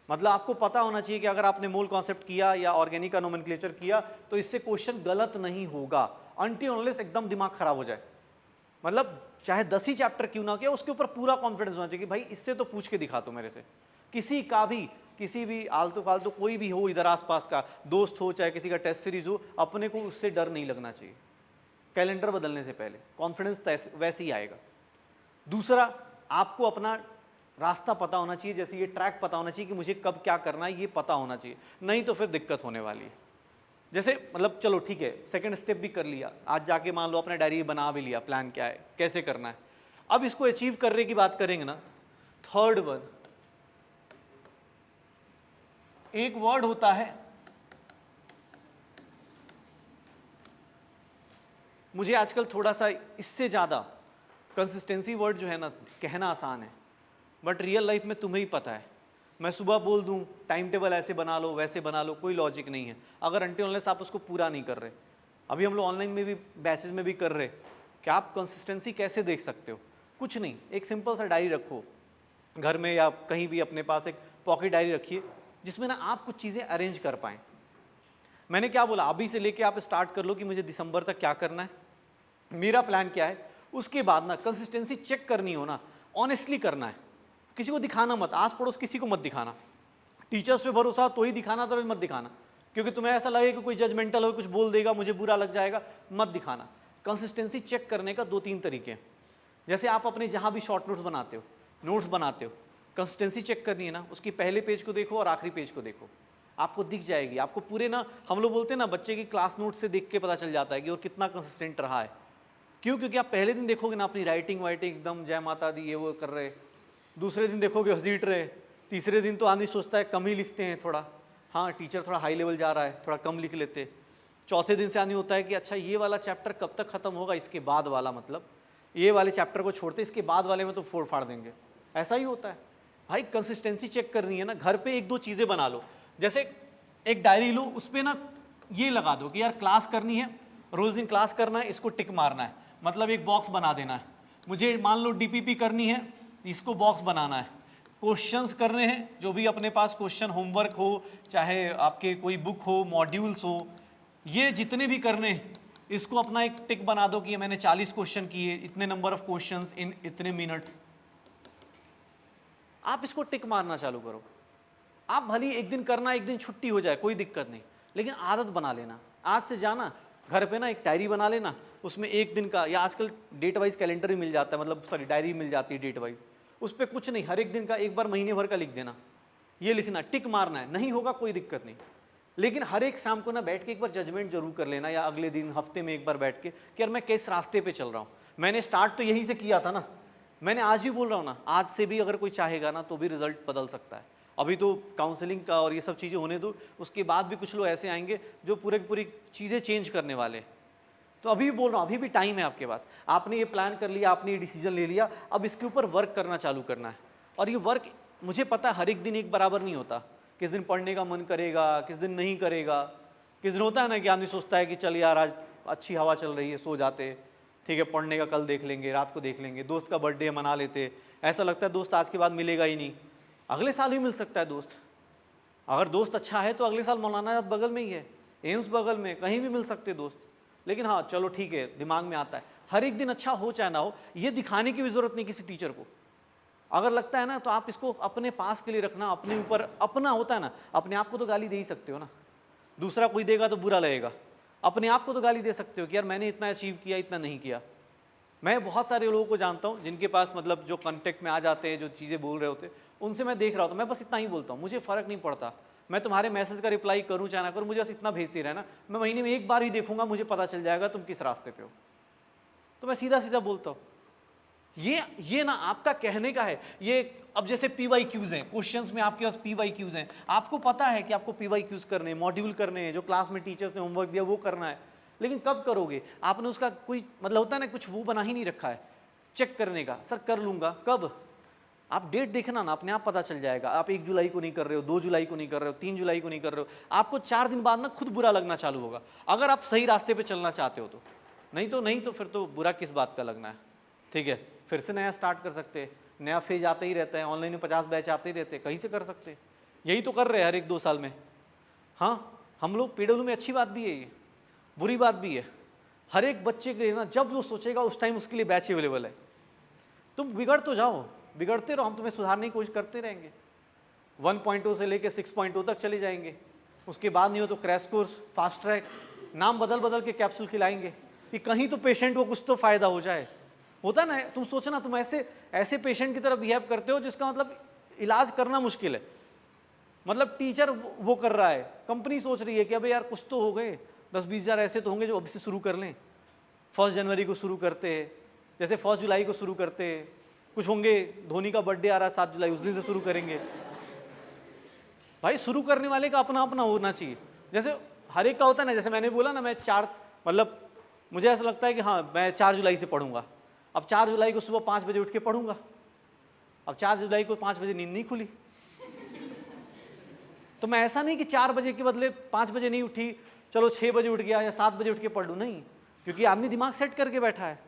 मतलब आपको पता होना चाहिए कि अगर आपने मोल कॉन्सेप्ट किया या ऑर्गेनिक का नोमेनक्लेचर किया तो इससे क्वेश्चन गलत नहीं होगा, अनटिल अनलेस एकदम दिमाग खराब हो जाए। मतलब चाहे 10 ही चैप्टर क्यों ना किया, उसके ऊपर पूरा कॉन्फिडेंस होना चाहिए कि भाई इससे तो पूछ के दिखा दो मेरे से, किसी का भी, किसी भी आलतू फालतू कोई भी हो इधर आसपास का दोस्त हो, चाहे किसी का टेस्ट सीरीज हो, अपने को उससे डर नहीं लगना चाहिए। कैलेंडर बदलने से पहले कॉन्फिडेंस वैसे ही आएगा। दूसरा, आपको अपना रास्ता पता होना चाहिए, जैसे ये ट्रैक पता होना चाहिए कि मुझे कब क्या करना है, ये पता होना चाहिए, नहीं तो फिर दिक्कत होने वाली है। जैसे मतलब चलो ठीक है, सेकंड स्टेप भी कर लिया, आज जाके मान लो अपना डायरी बना भी लिया, प्लान क्या है, कैसे करना है। अब इसको अचीव करने की बात करेंगे ना, थर्ड वन, एक वर्ड होता है, मुझे आजकल थोड़ा सा इससे ज़्यादा कंसिस्टेंसी वर्ड जो है ना, कहना आसान है, बट रियल लाइफ में तुम्हें ही पता है। मैं सुबह बोल दूं टाइम टेबल ऐसे बना लो वैसे बना लो, कोई लॉजिक नहीं है अगर अनटिल अनलेस आप उसको पूरा नहीं कर रहे। अभी हम लोग ऑनलाइन में भी बैचेस में भी कर रहे कि आप कंसिस्टेंसी कैसे देख सकते हो, कुछ नहीं, एक सिंपल सा डायरी रखो घर में या कहीं भी अपने पास, एक पॉकेट डायरी रखिए जिसमें ना आप कुछ चीज़ें अरेंज कर पाएँ। मैंने क्या बोला, अभी से लेके आप स्टार्ट कर लो कि मुझे दिसंबर तक क्या करना है, मेरा प्लान क्या है। उसके बाद ना कंसिस्टेंसी चेक करनी हो ना, ऑनेस्टली करना है, किसी को दिखाना मत, आस पड़ोस किसी को मत दिखाना। टीचर्स पे भरोसा तो ही दिखाना, तो मत दिखाना, क्योंकि तुम्हें ऐसा लगे कि कोई जजमेंटल हो, कुछ बोल देगा, मुझे बुरा लग जाएगा, मत दिखाना। कंसिस्टेंसी चेक करने का 2-3 तरीके हैं। जैसे आप अपने जहाँ भी शॉर्ट नोट्स बनाते हो, कंसिस्टेंसी चेक करनी है ना, उसकी पहले पेज को देखो और आखिरी पेज को देखो, आपको दिख जाएगी। आपको पूरे ना, हम लोग बोलते हैं ना, बच्चे की क्लास नोट से देख के पता चल जाता है कि और कितना कंसिस्टेंट रहा है। क्यों? क्योंकि आप पहले दिन देखोगे ना अपनी राइटिंग वाइटिंग एकदम जय माता दी ये वो कर रहे, दूसरे दिन देखोगे घसीट रहे, तीसरे दिन तो आदमी सोचता है कम ही लिखते हैं थोड़ा, हाँ टीचर थोड़ा हाई लेवल जा रहा है, थोड़ा कम लिख लेते। चौथे दिन से आदमी होता है कि अच्छा ये वाला चैप्टर कब तक खत्म होगा, इसके बाद वाला, मतलब ये वाले चैप्टर को छोड़ते इसके बाद वाले में तो फोड़ फाड़ देंगे। ऐसा ही होता है भाई। कंसिस्टेंसी चेक करनी है ना, घर पे 1-2 चीज़ें बना लो। जैसे एक डायरी लो, उस पर ना ये लगा दो कि यार क्लास करनी है, रोज़ दिन क्लास करना है, इसको टिक मारना है, मतलब एक बॉक्स बना देना है। मुझे मान लो डीपीपी करनी है, इसको बॉक्स बनाना है। क्वेश्चंस करने हैं, जो भी अपने पास क्वेश्चन होमवर्क हो, चाहे आपके कोई बुक हो, मॉड्यूल्स हो, ये जितने भी करने हैं, इसको अपना एक टिक बना दो कि मैंने 40 क्वेश्चन किए, इतने नंबर ऑफ क्वेश्चंस इन इतने मिनट्स। आप इसको टिक मारना चालू करो। आप भले एक दिन करना, एक दिन छुट्टी हो जाए, कोई दिक्कत नहीं, लेकिन आदत बना लेना। आज से जाना घर पे ना एक डायरी बना लेना, उसमें एक दिन का, या आजकल डेट वाइज कैलेंडर भी मिल जाता है, मतलब सॉरी डायरी मिल जाती है डेट वाइज, उस पर कुछ नहीं, हर एक दिन का एक बार महीने भर का लिख देना, ये लिखना, टिक मारना है। नहीं होगा कोई दिक्कत नहीं, लेकिन हर एक शाम को ना बैठ के एक बार जजमेंट जरूर कर लेना, या अगले दिन हफ्ते में एक बार बैठ के कि यार मैं किस रास्ते पे चल रहा हूँ। मैंने स्टार्ट तो यहीं से किया था ना, मैंने आज ही बोल रहा हूँ ना, आज से भी अगर कोई चाहेगा ना तो भी रिजल्ट बदल सकता है। अभी तो काउंसलिंग का और ये सब चीज़ें होने दो, उसके बाद भी कुछ लोग ऐसे आएंगे जो पूरी चीज़ें चेंज करने वाले। तो अभी भी बोल रहा हूँ, अभी भी टाइम है आपके पास। आपने ये प्लान कर लिया, आपने ये डिसीजन ले लिया, अब इसके ऊपर वर्क करना चालू करना है। और ये वर्क मुझे पता है हर एक दिन एक बराबर नहीं होता, किस दिन पढ़ने का मन करेगा, किस दिन नहीं करेगा। किस दिन होता है ना कि आदमी सोचता है कि चल यार आज अच्छी हवा चल रही है, सो जाते, ठीक है पढ़ने का कल देख लेंगे, रात को देख लेंगे, दोस्त का बर्थडे मना लेते, ऐसा लगता है दोस्त आज के बाद मिलेगा ही नहीं, अगले साल ही मिल सकता है दोस्त। अगर दोस्त अच्छा है तो अगले साल मौलाना बगल में ही है, एम्स बगल में, कहीं भी मिल सकते दोस्त। लेकिन हाँ चलो ठीक है, दिमाग में आता है हर एक दिन अच्छा हो चाहे ना हो, ये दिखाने की भी ज़रूरत नहीं किसी टीचर को। अगर लगता है ना तो आप इसको अपने पास के लिए रखना, अपने ऊपर, अपना होता है ना, अपने आप को तो गाली दे ही सकते हो ना, दूसरा कोई देगा तो बुरा लगेगा, अपने आप को तो गाली दे सकते हो कि यार मैंने इतना अचीव किया, इतना नहीं किया। मैं बहुत सारे लोगों को जानता हूँ जिनके पास मतलब जो कॉन्टेक्ट में आ जाते हैं, जो चीज़ें बोल रहे होते, उनसे मैं देख रहा होता, मैं बस इतना ही बोलता हूँ, मुझे फ़र्क नहीं पड़ता, मैं तुम्हारे मैसेज का रिप्लाई करूँ चाहे ना करूँ, मुझे बस इतना भेजते रहना, मैं महीने में एक बार ही देखूंगा, मुझे पता चल जाएगा तुम किस रास्ते पे हो। तो मैं सीधा सीधा बोलता हूँ, ये ना आपका कहने का है। ये अब जैसे PYQs हैं, क्वेश्चंस में आपके पास PYQs हैं, आपको पता है कि आपको PYQs करने हैं, मॉड्यूल करने हैं, जो क्लास में टीचर्स ने होमवर्क दिया वो करना है, लेकिन कब करोगे? आपने उसका कोई मतलब होता है ना, कुछ वो बना ही नहीं रखा है चेक करने का, सर कर लूंगा कब? आप डेट देखना ना, अपने आप पता चल जाएगा। आप 1 जुलाई को नहीं कर रहे हो, 2 जुलाई को नहीं कर रहे हो, 3 जुलाई को नहीं कर रहे हो, आपको 4 दिन बाद ना खुद बुरा लगना चालू होगा, अगर आप सही रास्ते पे चलना चाहते हो तो। नहीं तो फिर तो बुरा किस बात का लगना है, ठीक है। फिर से नया स्टार्ट कर सकते हैं, नया फेज आते ही रहता है, ऑनलाइन में 50 बैच आते ही रहते हैं, कहीं से कर सकते हैं। यही तो कर रहे हैं हर 1-2 साल में। हाँ, हम लोग PW में अच्छी बात भी है, ये बुरी बात भी है। हर एक बच्चे के लिए ना, जब वो सोचेगा उस टाइम उसके लिए बैच अवेलेबल है। तुम बिगड़ तो जाओ, बिगड़ते रहो, हम तुम्हें सुधारने की कोशिश करते रहेंगे। 1.0 से लेके 6.0 तक चले जाएंगे, उसके बाद नहीं हो तो क्रैश कोर्स, फास्ट ट्रैक, नाम बदल बदल के कैप्सूल खिलाएंगे कि कहीं तो पेशेंट को कुछ तो फायदा हो जाए। होता ना, तुम सोचना, तुम ऐसे पेशेंट की तरफ बिहेव करते हो जिसका मतलब इलाज करना मुश्किल है। मतलब टीचर वो कर रहा है, कंपनी सोच रही है कि अबे यार कुछ तो हो गए, 10-20 हज़ार ऐसे तो होंगे जो अभी से शुरू कर लें। 1 जनवरी को शुरू करते हैं, जैसे 1 जुलाई को शुरू करते हैं, कुछ होंगे, धोनी का बर्थडे आ रहा है 7 जुलाई, उस दिन से शुरू करेंगे। भाई शुरू करने वाले का अपना अपना होना चाहिए। जैसे हर एक का होता है ना, जैसे मैंने बोला ना, मैं 4 मतलब मुझे ऐसा लगता है कि हाँ मैं 4 जुलाई से पढ़ूंगा। अब 4 जुलाई को सुबह 5 बजे उठ के पढ़ूंगा। अब 4 जुलाई को 5 बजे नींद नहीं खुली, तो मैं ऐसा नहीं कि 4 बजे के बदले 5 बजे नहीं उठी, चलो 6 बजे उठ गया या 7 बजे उठ के पढ़ लूँ, नहीं, क्योंकि आदमी दिमाग सेट करके बैठा है।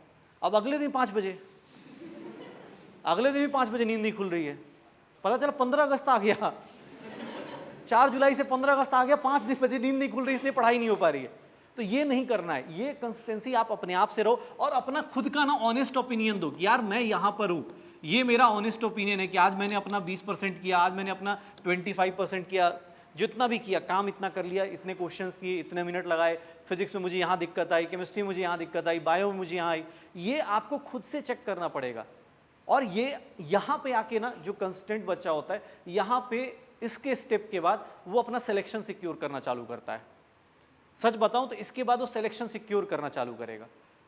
अब अगले दिन 5 बजे, अगले दिन भी 5 बजे नींद नहीं खुल रही है, पता चला 15 अगस्त आ गया, 4 जुलाई से 15 अगस्त आ गया, 5 बजे नींद नहीं खुल रही, इसलिए पढ़ाई नहीं हो पा रही है। तो ये नहीं करना है, ये कंसिस्टेंसी आप अपने आप से रहो और अपना खुद का ना ऑनेस्ट ओपिनियन दो कि यार मैं यहाँ पर हूँ, ये मेरा ऑनेस्ट ओपिनियन है कि आज मैंने अपना 20% किया, आज मैंने अपना 25% किया, जितना भी किया काम इतना कर लिया, इतने क्वेश्चंस किए, इतने मिनट लगाए, फिजिक्स में मुझे यहाँ दिक्कत आई, केमिस्ट्री में मुझे यहाँ दिक्कत आई, बायो में मुझे यहाँ आई। ये आपको खुद से चेक करना पड़ेगा। और ये यहाँ पे आके ना जो कंसिस्टेंट बच्चा होता है, यहाँ पे इसके स्टेप के बाद वो अपना सिलेक्शन सिक्योर करना चालू करता है। सच बताऊं तो इसके बाद वो सिलेक्शन सिक्योर करना चालू करेगा।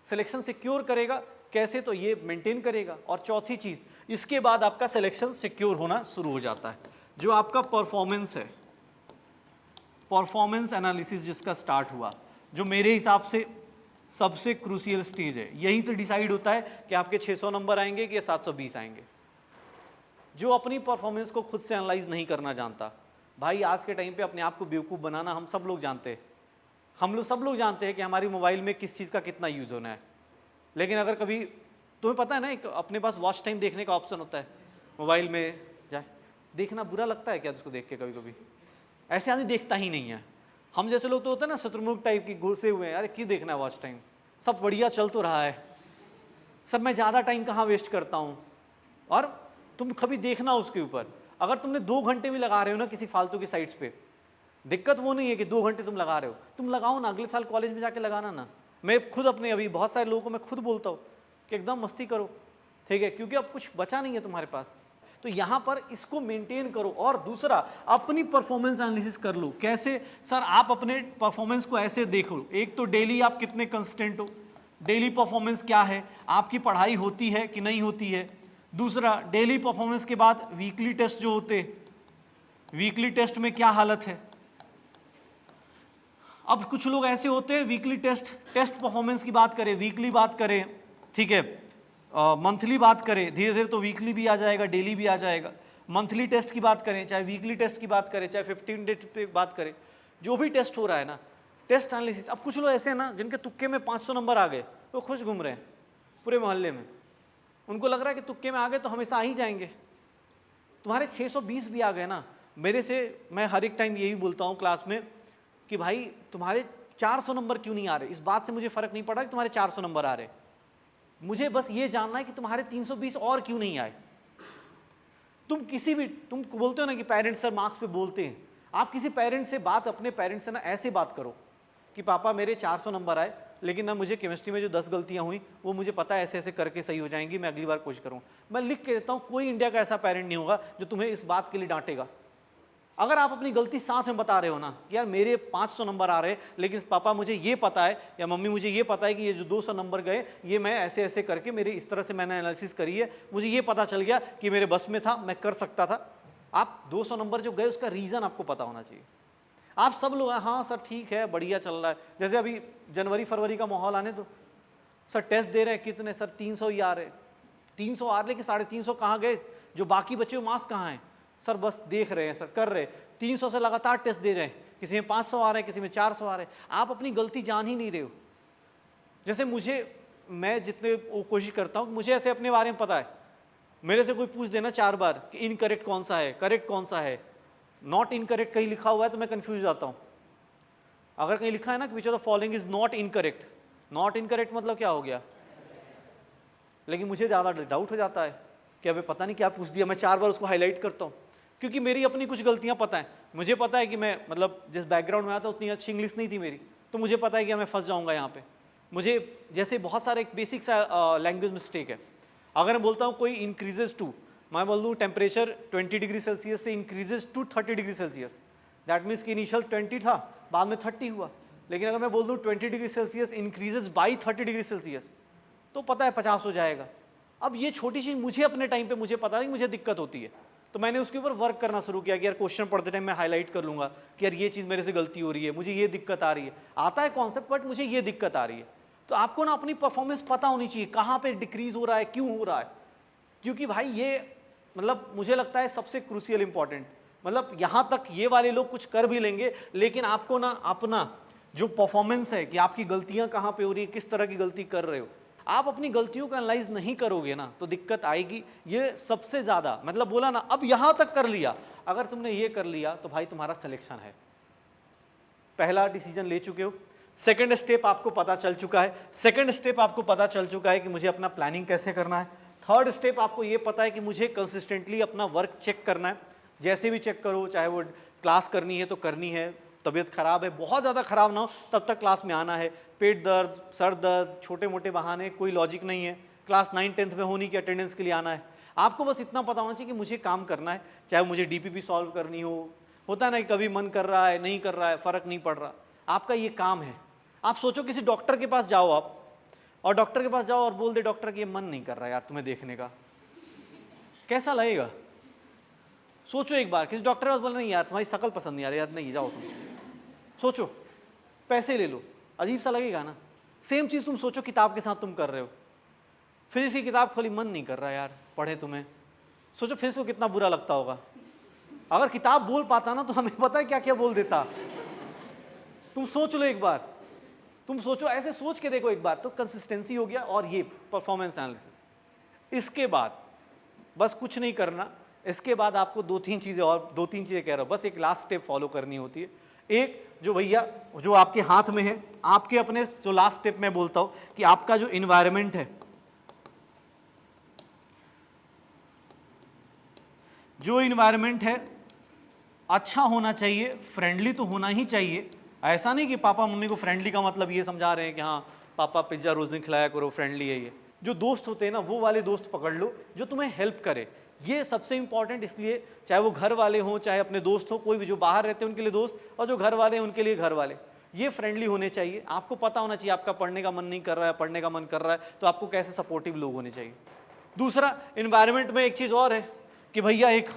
सिलेक्शन सिक्योर करेगा कैसे? तो ये मेंटेन करेगा। और चौथी चीज, इसके बाद आपका सिलेक्शन सिक्योर होना शुरू हो जाता है, जो आपका परफॉर्मेंस है, परफॉर्मेंस एनालिसिस जिसका स्टार्ट हुआ, जो मेरे हिसाब से सबसे क्रूशियल स्टेज है। यहीं से डिसाइड होता है कि आपके 600 नंबर आएंगे कि 720 आएंगे। जो अपनी परफॉर्मेंस को खुद से एनालाइज नहीं करना जानता, भाई आज के टाइम पे अपने आप को बेवकूफ़ बनाना हम सब लोग जानते हैं। सब लोग जानते हैं कि हमारी मोबाइल में किस चीज़ का कितना यूज़ होना है। लेकिन अगर कभी तुम्हें पता है ना, एक अपने पास वॉच टाइम देखने का ऑप्शन होता है मोबाइल में, जाए देखना बुरा लगता है क्या उसको देख के? कभी कभी ऐसे आदमी देखता ही नहीं है। हम जैसे लोग तो होते हैं ना शत्रुमुख टाइप की, घुसे हुए हैं, अरे क्यों देखना है वॉच टाइम, सब बढ़िया चल तो रहा है, सब मैं ज़्यादा टाइम कहाँ वेस्ट करता हूँ। और तुम कभी देखना उसके ऊपर, अगर तुमने 2 घंटे भी लगा रहे हो ना किसी फालतू की साइट्स पे, दिक्कत वो नहीं है कि 2 घंटे तुम लगा रहे हो, तुम लगाओ ना, अगले साल कॉलेज में जाके लगाना ना। मैं खुद अपने अभी बहुत सारे लोगों को मैं खुद बोलता हूँ कि एकदम मस्ती करो, ठीक है, क्योंकि अब कुछ बचा नहीं है तुम्हारे पास। तो यहाँ पर इसको मेंटेन करो। और दूसरा, अपनी परफॉर्मेंस एनालिसिस कर लो। कैसे सर? आप अपने परफॉर्मेंस को ऐसे देखो, एक तो डेली आप कितने कंसिस्टेंट हो, डेली परफॉर्मेंस क्या है, आपकी पढ़ाई होती है कि नहीं होती है। दूसरा, डेली परफॉर्मेंस के बाद वीकली टेस्ट जो होते, वीकली टेस्ट में क्या हालत है। अब कुछ लोग ऐसे होते हैं, वीकली टेस्ट परफॉर्मेंस की बात करें, वीकली बात करें, ठीक है, मंथली बात करें, धीरे धीरे तो वीकली भी आ जाएगा, डेली भी आ जाएगा। मंथली टेस्ट की बात करें, चाहे वीकली टेस्ट की बात करें, चाहे 15 डेज पे बात करें, जो भी टेस्ट हो रहा है ना, टेस्ट एनालिसिस। अब कुछ लोग ऐसे हैं ना जिनके तुक्के में 500 नंबर आ गए, तो खुश घूम रहे हैं पूरे मोहल्ले में, उनको लग रहा है कि तुक्के में आ गए तो हमेशा आ ही जाएंगे। तुम्हारे 620 भी आ गए ना, मेरे से मैं हर एक टाइम यही बोलता हूँ क्लास में कि भाई तुम्हारे 400 नंबर क्यों नहीं आ रहे, इस बात से मुझे फ़र्क नहीं पड़ा कि तुम्हारे 400 नंबर आ रहे, मुझे बस ये जानना है कि तुम्हारे 320 और क्यों नहीं आए। तुम किसी भी, तुम बोलते हो ना कि पेरेंट्स सर मार्क्स पे बोलते हैं, आप किसी पेरेंट्स से बात, अपने पेरेंट्स से ना ऐसे बात करो कि पापा मेरे 400 नंबर आए, लेकिन ना मुझे केमिस्ट्री में जो 10 गलतियां हुई वो मुझे पता है ऐसे ऐसे करके सही हो जाएंगी, मैं अगली बार कोशिश करूँ। मैं लिख के देता हूँ, कोई इंडिया का ऐसा पेरेंट नहीं होगा जो तुम्हें इस बात के लिए डांटेगा अगर आप अपनी गलती साथ में बता रहे हो ना कि यार मेरे 500 नंबर आ रहे हैं, लेकिन पापा मुझे ये पता है या मम्मी मुझे ये पता है कि ये जो 200 नंबर गए ये मैं ऐसे ऐसे करके मेरे इस तरह से मैंने एनालिसिस करी है, मुझे ये पता चल गया कि मेरे बस में था, मैं कर सकता था। आप 200 नंबर जो गए उसका रीज़न आपको पता होना चाहिए। आप सब लोग हाँ सर ठीक है बढ़िया चल रहा है, जैसे अभी जनवरी फरवरी का माहौल आने तो सर टेस्ट दे रहे हैं कितने, सर 300 ही आ रहे, 300 आ रहे, लेकिन 350 कहाँ गए, जो बाकी बचे वो मार्क्स कहाँ हैं सर, बस देख रहे हैं सर, कर रहे हैं, 300 से लगातार टेस्ट दे रहे हैं, किसी में 500 आ रहे हैं, किसी में 400 आ रहे हैं, आप अपनी गलती जान ही नहीं रहे हो। जैसे मैं जितने वो कोशिश करता हूँ, मुझे ऐसे अपने बारे में पता है, मेरे से कोई पूछ देना 4 बार कि इनकरेक्ट कौन सा है, करेक्ट कौन सा है, नॉट इनकरेक्ट कहीं लिखा हुआ है तो मैं कंफ्यूज जाता हूँ। अगर कहीं लिखा है ना कि which of the following is not incorrect, not incorrect मतलब क्या हो गया, लेकिन मुझे ज़्यादा डाउट हो जाता है कि अबे पता नहीं क्या पूछ दिया, मैं 4 बार उसको हाईलाइट करता हूँ, क्योंकि मेरी अपनी कुछ गलतियाँ पता है, मुझे पता है कि मैं मतलब जिस बैकग्राउंड में आता उतनी अच्छी इंग्लिश नहीं थी मेरी, तो मुझे पता है कि मैं फंस जाऊँगा यहाँ पे। मुझे जैसे बहुत सारे बेसिक सा लैंग्वेज मिस्टेक है, अगर मैं बोलता हूँ कोई इंक्रीजेज टू, मैं बोल दूँ टेम्परेचर 20 डिग्री सेल्सियस से increases to 30 degree Celsius, that means कि इनिशियल 20 था, बाद में 30 हुआ। लेकिन अगर मैं बोल दूँ 20 degree Celsius increases by 30 degree Celsius, तो पता है 50 हो जाएगा। अब ये छोटी चीज़ मुझे अपने टाइम पे मुझे पता है कि मुझे दिक्कत होती है, तो मैंने उसके ऊपर वर्क करना शुरू किया कि यार क्वेश्चन पढ़ते टाइम मैं हाईलाइट कर लूँगा कि यार ये चीज़ मेरे से गलती हो रही है, मुझे ये दिक्कत आ रही है, आता है कॉन्सेप्ट बट मुझे ये दिक्कत आ रही है। तो आपको ना अपनी परफॉर्मेंस पता होनी चाहिए, कहाँ पे डिक्रीज हो रहा है, क्यों हो रहा है, क्योंकि भाई ये मतलब मुझे लगता है सबसे क्रूशियल इंपॉर्टेंट, मतलब यहाँ तक ये वाले लोग कुछ कर भी लेंगे, लेकिन आपको ना अपना जो परफॉर्मेंस है कि आपकी गलतियाँ कहाँ पे हो रही है, किस तरह की गलती कर रहे हो, आप अपनी गलतियों को एनालाइज नहीं करोगे ना तो दिक्कत आएगी। ये सबसे ज़्यादा मतलब बोला ना, अब यहाँ तक कर लिया, अगर तुमने ये कर लिया तो भाई तुम्हारा सिलेक्शन है, पहला डिसीजन ले चुके हो। सेकंड स्टेप आपको पता चल चुका है, सेकंड स्टेप आपको पता चल चुका है कि मुझे अपना प्लानिंग कैसे करना है। थर्ड स्टेप आपको ये पता है कि मुझे कंसिस्टेंटली अपना वर्क चेक करना है, जैसे भी चेक करो, चाहे वो क्लास करनी है तो करनी है, तबीयत खराब है बहुत ज़्यादा खराब ना हो तब तक क्लास में आना है, पेट दर्द सर दर्द छोटे मोटे बहाने कोई लॉजिक नहीं है, क्लास 9-10th में होनी की अटेंडेंस के लिए आना है। आपको बस इतना पता होना चाहिए कि मुझे काम करना है, चाहे मुझे डीपीपी सॉल्व करनी हो, होता है ना कि कभी मन कर रहा है नहीं कर रहा है फ़र्क नहीं पड़ रहा, आपका ये काम है। आप सोचो किसी डॉक्टर के पास जाओ आप, और डॉक्टर के पास जाओ और बोल दे डॉक्टर कि ये मन नहीं कर रहा यार तुम्हें देखने का, कैसा लगेगा? सोचो एक बार, किसी डॉक्टर के पास बोले नहीं यार तुम्हारी शक्ल पसंद नहीं आ रही यार, नहीं जाओ तुम, सोचो पैसे ले लो, अजीब सा लगेगा ना। सेम चीज़ तुम सोचो किताब के साथ तुम कर रहे हो, फिजिक्स की किताब खोली मन नहीं कर रहा यार पढ़े तुम्हें, सोचो फिजिक्स को कितना बुरा लगता होगा। अगर किताब बोल पाता ना तो हमें पता है क्या क्या बोल देता। तुम सोच लो एक बार, तुम सोचो, ऐसे सोच के देखो एक बार, तो कंसिस्टेंसी हो गया और ये परफॉर्मेंस एनालिसिस। इसके बाद बस कुछ नहीं करना, इसके बाद आपको 2-3 चीज़ें और 2-3 चीज़ें कह रहा हूँ, बस एक लास्ट स्टेप फॉलो करनी होती है। एक जो भैया जो आपके हाथ में है, आपके अपने जो लास्ट स्टेप मैं बोलता हूँ कि आपका जो इन्वायरमेंट है, जो इन्वायरमेंट है अच्छा होना चाहिए, फ्रेंडली तो होना ही चाहिए। ऐसा नहीं कि पापा मम्मी को फ्रेंडली का मतलब ये समझा रहे हैं कि हाँ पापा पिज्ज़ा रोज़ दिन खिलाया करो फ्रेंडली है ये। जो दोस्त होते हैं ना वो वाले दोस्त पकड़ लो जो तुम्हें हेल्प करे, ये सबसे इंपॉर्टेंट। इसलिए चाहे वो घर वाले हों चाहे अपने दोस्त हो, कोई भी जो बाहर रहते हैं उनके लिए दोस्त, और जो घर वाले हैं उनके लिए घर वाले, ये फ्रेंडली होने चाहिए। आपको पता होना चाहिए आपका पढ़ने का मन नहीं कर रहा है, पढ़ने का मन कर रहा है, तो आपको कैसे सपोर्टिव लोग होने चाहिए। दूसरा, इन्वायरमेंट में एक चीज़ और है कि भैया एक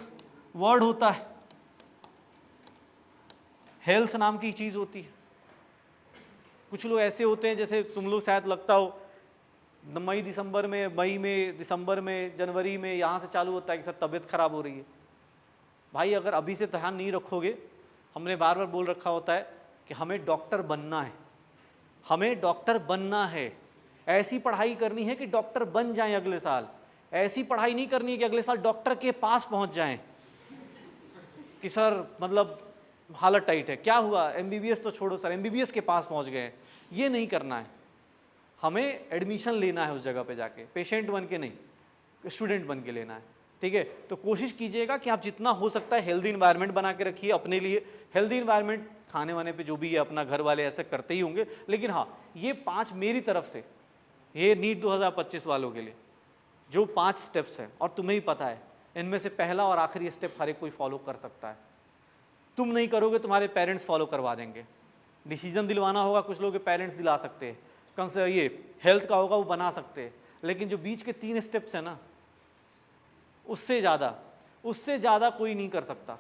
वर्ड होता है हेल्थ नाम की चीज़ होती है। कुछ लोग ऐसे होते हैं, जैसे तुम लोग शायद लगता हो मई में दिसंबर में जनवरी में यहाँ से चालू होता है कि सर तबीयत खराब हो रही है। भाई अगर अभी से ध्यान नहीं रखोगे, हमने बार बार बोल रखा होता है कि हमें डॉक्टर बनना है, हमें डॉक्टर बनना है, ऐसी पढ़ाई करनी है कि डॉक्टर बन जाएं अगले साल। ऐसी पढ़ाई नहीं करनी है कि अगले साल डॉक्टर के पास पहुंच जाएं कि सर मतलब हालत टाइट है, क्या हुआ एमबीबीएस तो छोड़ो सर, एमबीबीएस के पास पहुंच गए। ये नहीं करना है, हमें एडमिशन लेना है उस जगह पे जाके, पेशेंट बन के नहीं, स्टूडेंट बन के लेना है। ठीक है, तो कोशिश कीजिएगा कि आप जितना हो सकता है हेल्दी इन्वायरमेंट बना के रखिए अपने लिए। हेल्दी इन्वायरमेंट खाने वाने पे जो भी है अपना घर वाले ऐसे करते ही होंगे, लेकिन हाँ ये 5 मेरी तरफ से, ये नीट 2025 वालों के लिए जो 5 स्टेप्स हैं, और तुम्हें ही पता है इनमें से पहला और आखिरी स्टेप हर एक कोई फॉलो कर सकता है। तुम नहीं करोगे, तुम्हारे पेरेंट्स फॉलो करवा देंगे। डिसीजन दिलवाना होगा, कुछ लोग के पेरेंट्स दिला सकते हैं, कम से ये हेल्थ का होगा वो बना सकते हैं, लेकिन जो बीच के 3 स्टेप्स हैं ना, उससे ज़्यादा कोई नहीं कर सकता।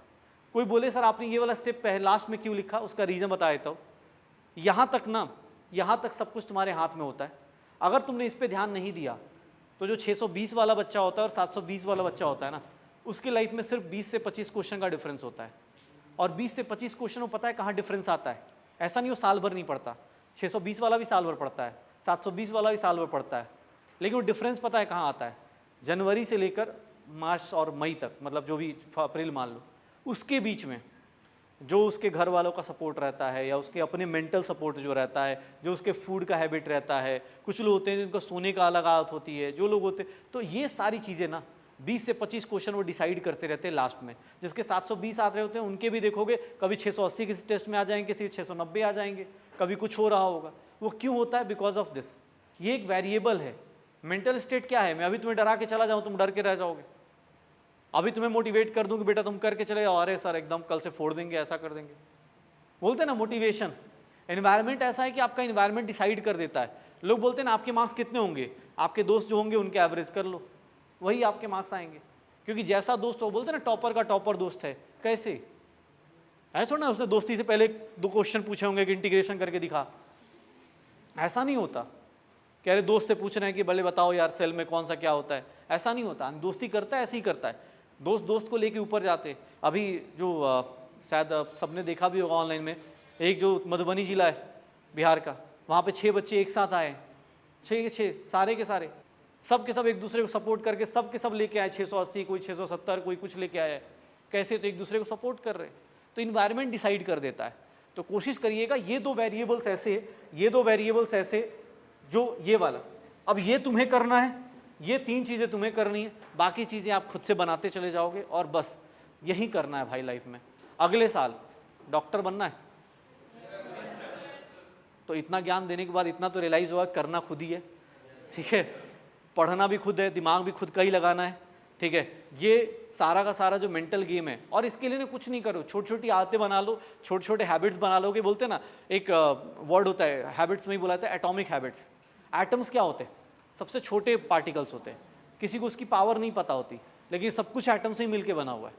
कोई बोले सर आपने ये वाला स्टेप पहले लास्ट में क्यों लिखा, उसका रीज़न बता देता हूँ। यहाँ तक सब कुछ तुम्हारे हाथ में होता है। अगर तुमने इस पर ध्यान नहीं दिया तो जो 620 वाला बच्चा होता है और 720 वाला बच्चा होता है ना, उसकी लाइफ में सिर्फ 20 से 25 क्वेश्चन का डिफरेंस होता है। और 20 से 25 क्वेश्चन वो पता है कहाँ डिफरेंस आता है। ऐसा नहीं वो साल भर नहीं पढ़ता, 620 वाला भी साल भर पढ़ता है, 720 वाला भी साल भर पढ़ता है, लेकिन वो डिफरेंस पता है कहाँ आता है, जनवरी से लेकर मार्च और मई तक, मतलब जो भी अप्रैल मान लो, उसके बीच में जो उसके घर वालों का सपोर्ट रहता है या उसके अपने मेंटल सपोर्ट जो रहता है, जो उसके फूड का हैबिट रहता है, कुछ लोग होते हैं जिनको सोने का अलग आदत होती है, जो लोग होते हैं, तो ये सारी चीज़ें ना 20 से 25 क्वेश्चन वो डिसाइड करते रहते हैं लास्ट में। जिसके 720 आ रहे होते हैं उनके भी देखोगे कभी 680 किसी टेस्ट में आ जाएंगे, किसी 690 आ जाएंगे, कभी कुछ हो रहा होगा। वो क्यों होता है? Because of this. ये एक वेरिएबल है। मेंटल स्टेट क्या है? मैं अभी तुम्हें डरा के चला जाऊँ, तुम डर के रह जाओगे। अभी तुम्हें मोटिवेट कर दूं कि बेटा तुम करके चले जाओ, अरे सर एकदम कल से फोड़ देंगे, ऐसा कर देंगे। बोलते हैं ना मोटिवेशन। एनवायरनमेंट ऐसा है कि आपका एनवायरनमेंट डिसाइड कर देता है। लोग बोलते हैं ना आपके मार्क्स कितने होंगे, आपके दोस्त जो होंगे उनके एवरेज कर लो, वही आपके मार्क्स आएंगे। क्योंकि जैसा दोस्त हो, बोलते हैं ना टॉपर का टॉपर दोस्त है। कैसे? ऐसा थोड़ा ना उसने दोस्ती से पहले 2 क्वेश्चन पूछे होंगे कि इंटीग्रेशन करके दिखा, ऐसा नहीं होता। कह रहे दोस्त से पूछ रहे हैं कि भले बताओ यार सेल में कौन सा क्या होता है, ऐसा नहीं होता। दोस्ती करता है ऐसे ही करता है, दोस्त को लेके ऊपर जाते। अभी जो शायद सबने देखा भी होगा ऑनलाइन में, एक जो मधुबनी जिला है बिहार का, वहाँ पे 6 बच्चे एक साथ आए, 6 के 6 सारे के सारे, सब के सब एक दूसरे को सपोर्ट करके सब के सब लेके आए 680, कोई 670, कोई कुछ लेके आया है। कैसे? तो एक दूसरे को सपोर्ट कर रहे हैं। तो इन्वायरमेंट डिसाइड कर देता है। तो कोशिश करिएगा ये 2 वेरिएबल्स ऐसे, जो ये वाला, अब ये तुम्हें करना है, ये 3 चीज़ें तुम्हें करनी है, बाकी चीज़ें आप खुद से बनाते चले जाओगे। और बस यही करना है भाई लाइफ में। अगले साल डॉक्टर बनना है, तो इतना ज्ञान देने के बाद इतना तो रियलाइज़ होगा करना खुद ही है, ठीक है। पढ़ना भी खुद है, दिमाग भी खुद का ही लगाना है, ठीक है। ये सारा का सारा जो मेंटल गेम है, और इसके लिए ना कुछ नहीं करो, छोटी छोटी आदतें बना लो, छोटे छोटे हैबिट्स बना लोगे। बोलते हैं ना एक वर्ड होता है हैबिट्स में ही बोला जाता है एटॉमिक हैबिट्स। एटम्स क्या होते हैं? सबसे छोटे पार्टिकल्स होते हैं। किसी को उसकी पावर नहीं पता होती, लेकिन सब कुछ एटम से ही मिलके बना हुआ है।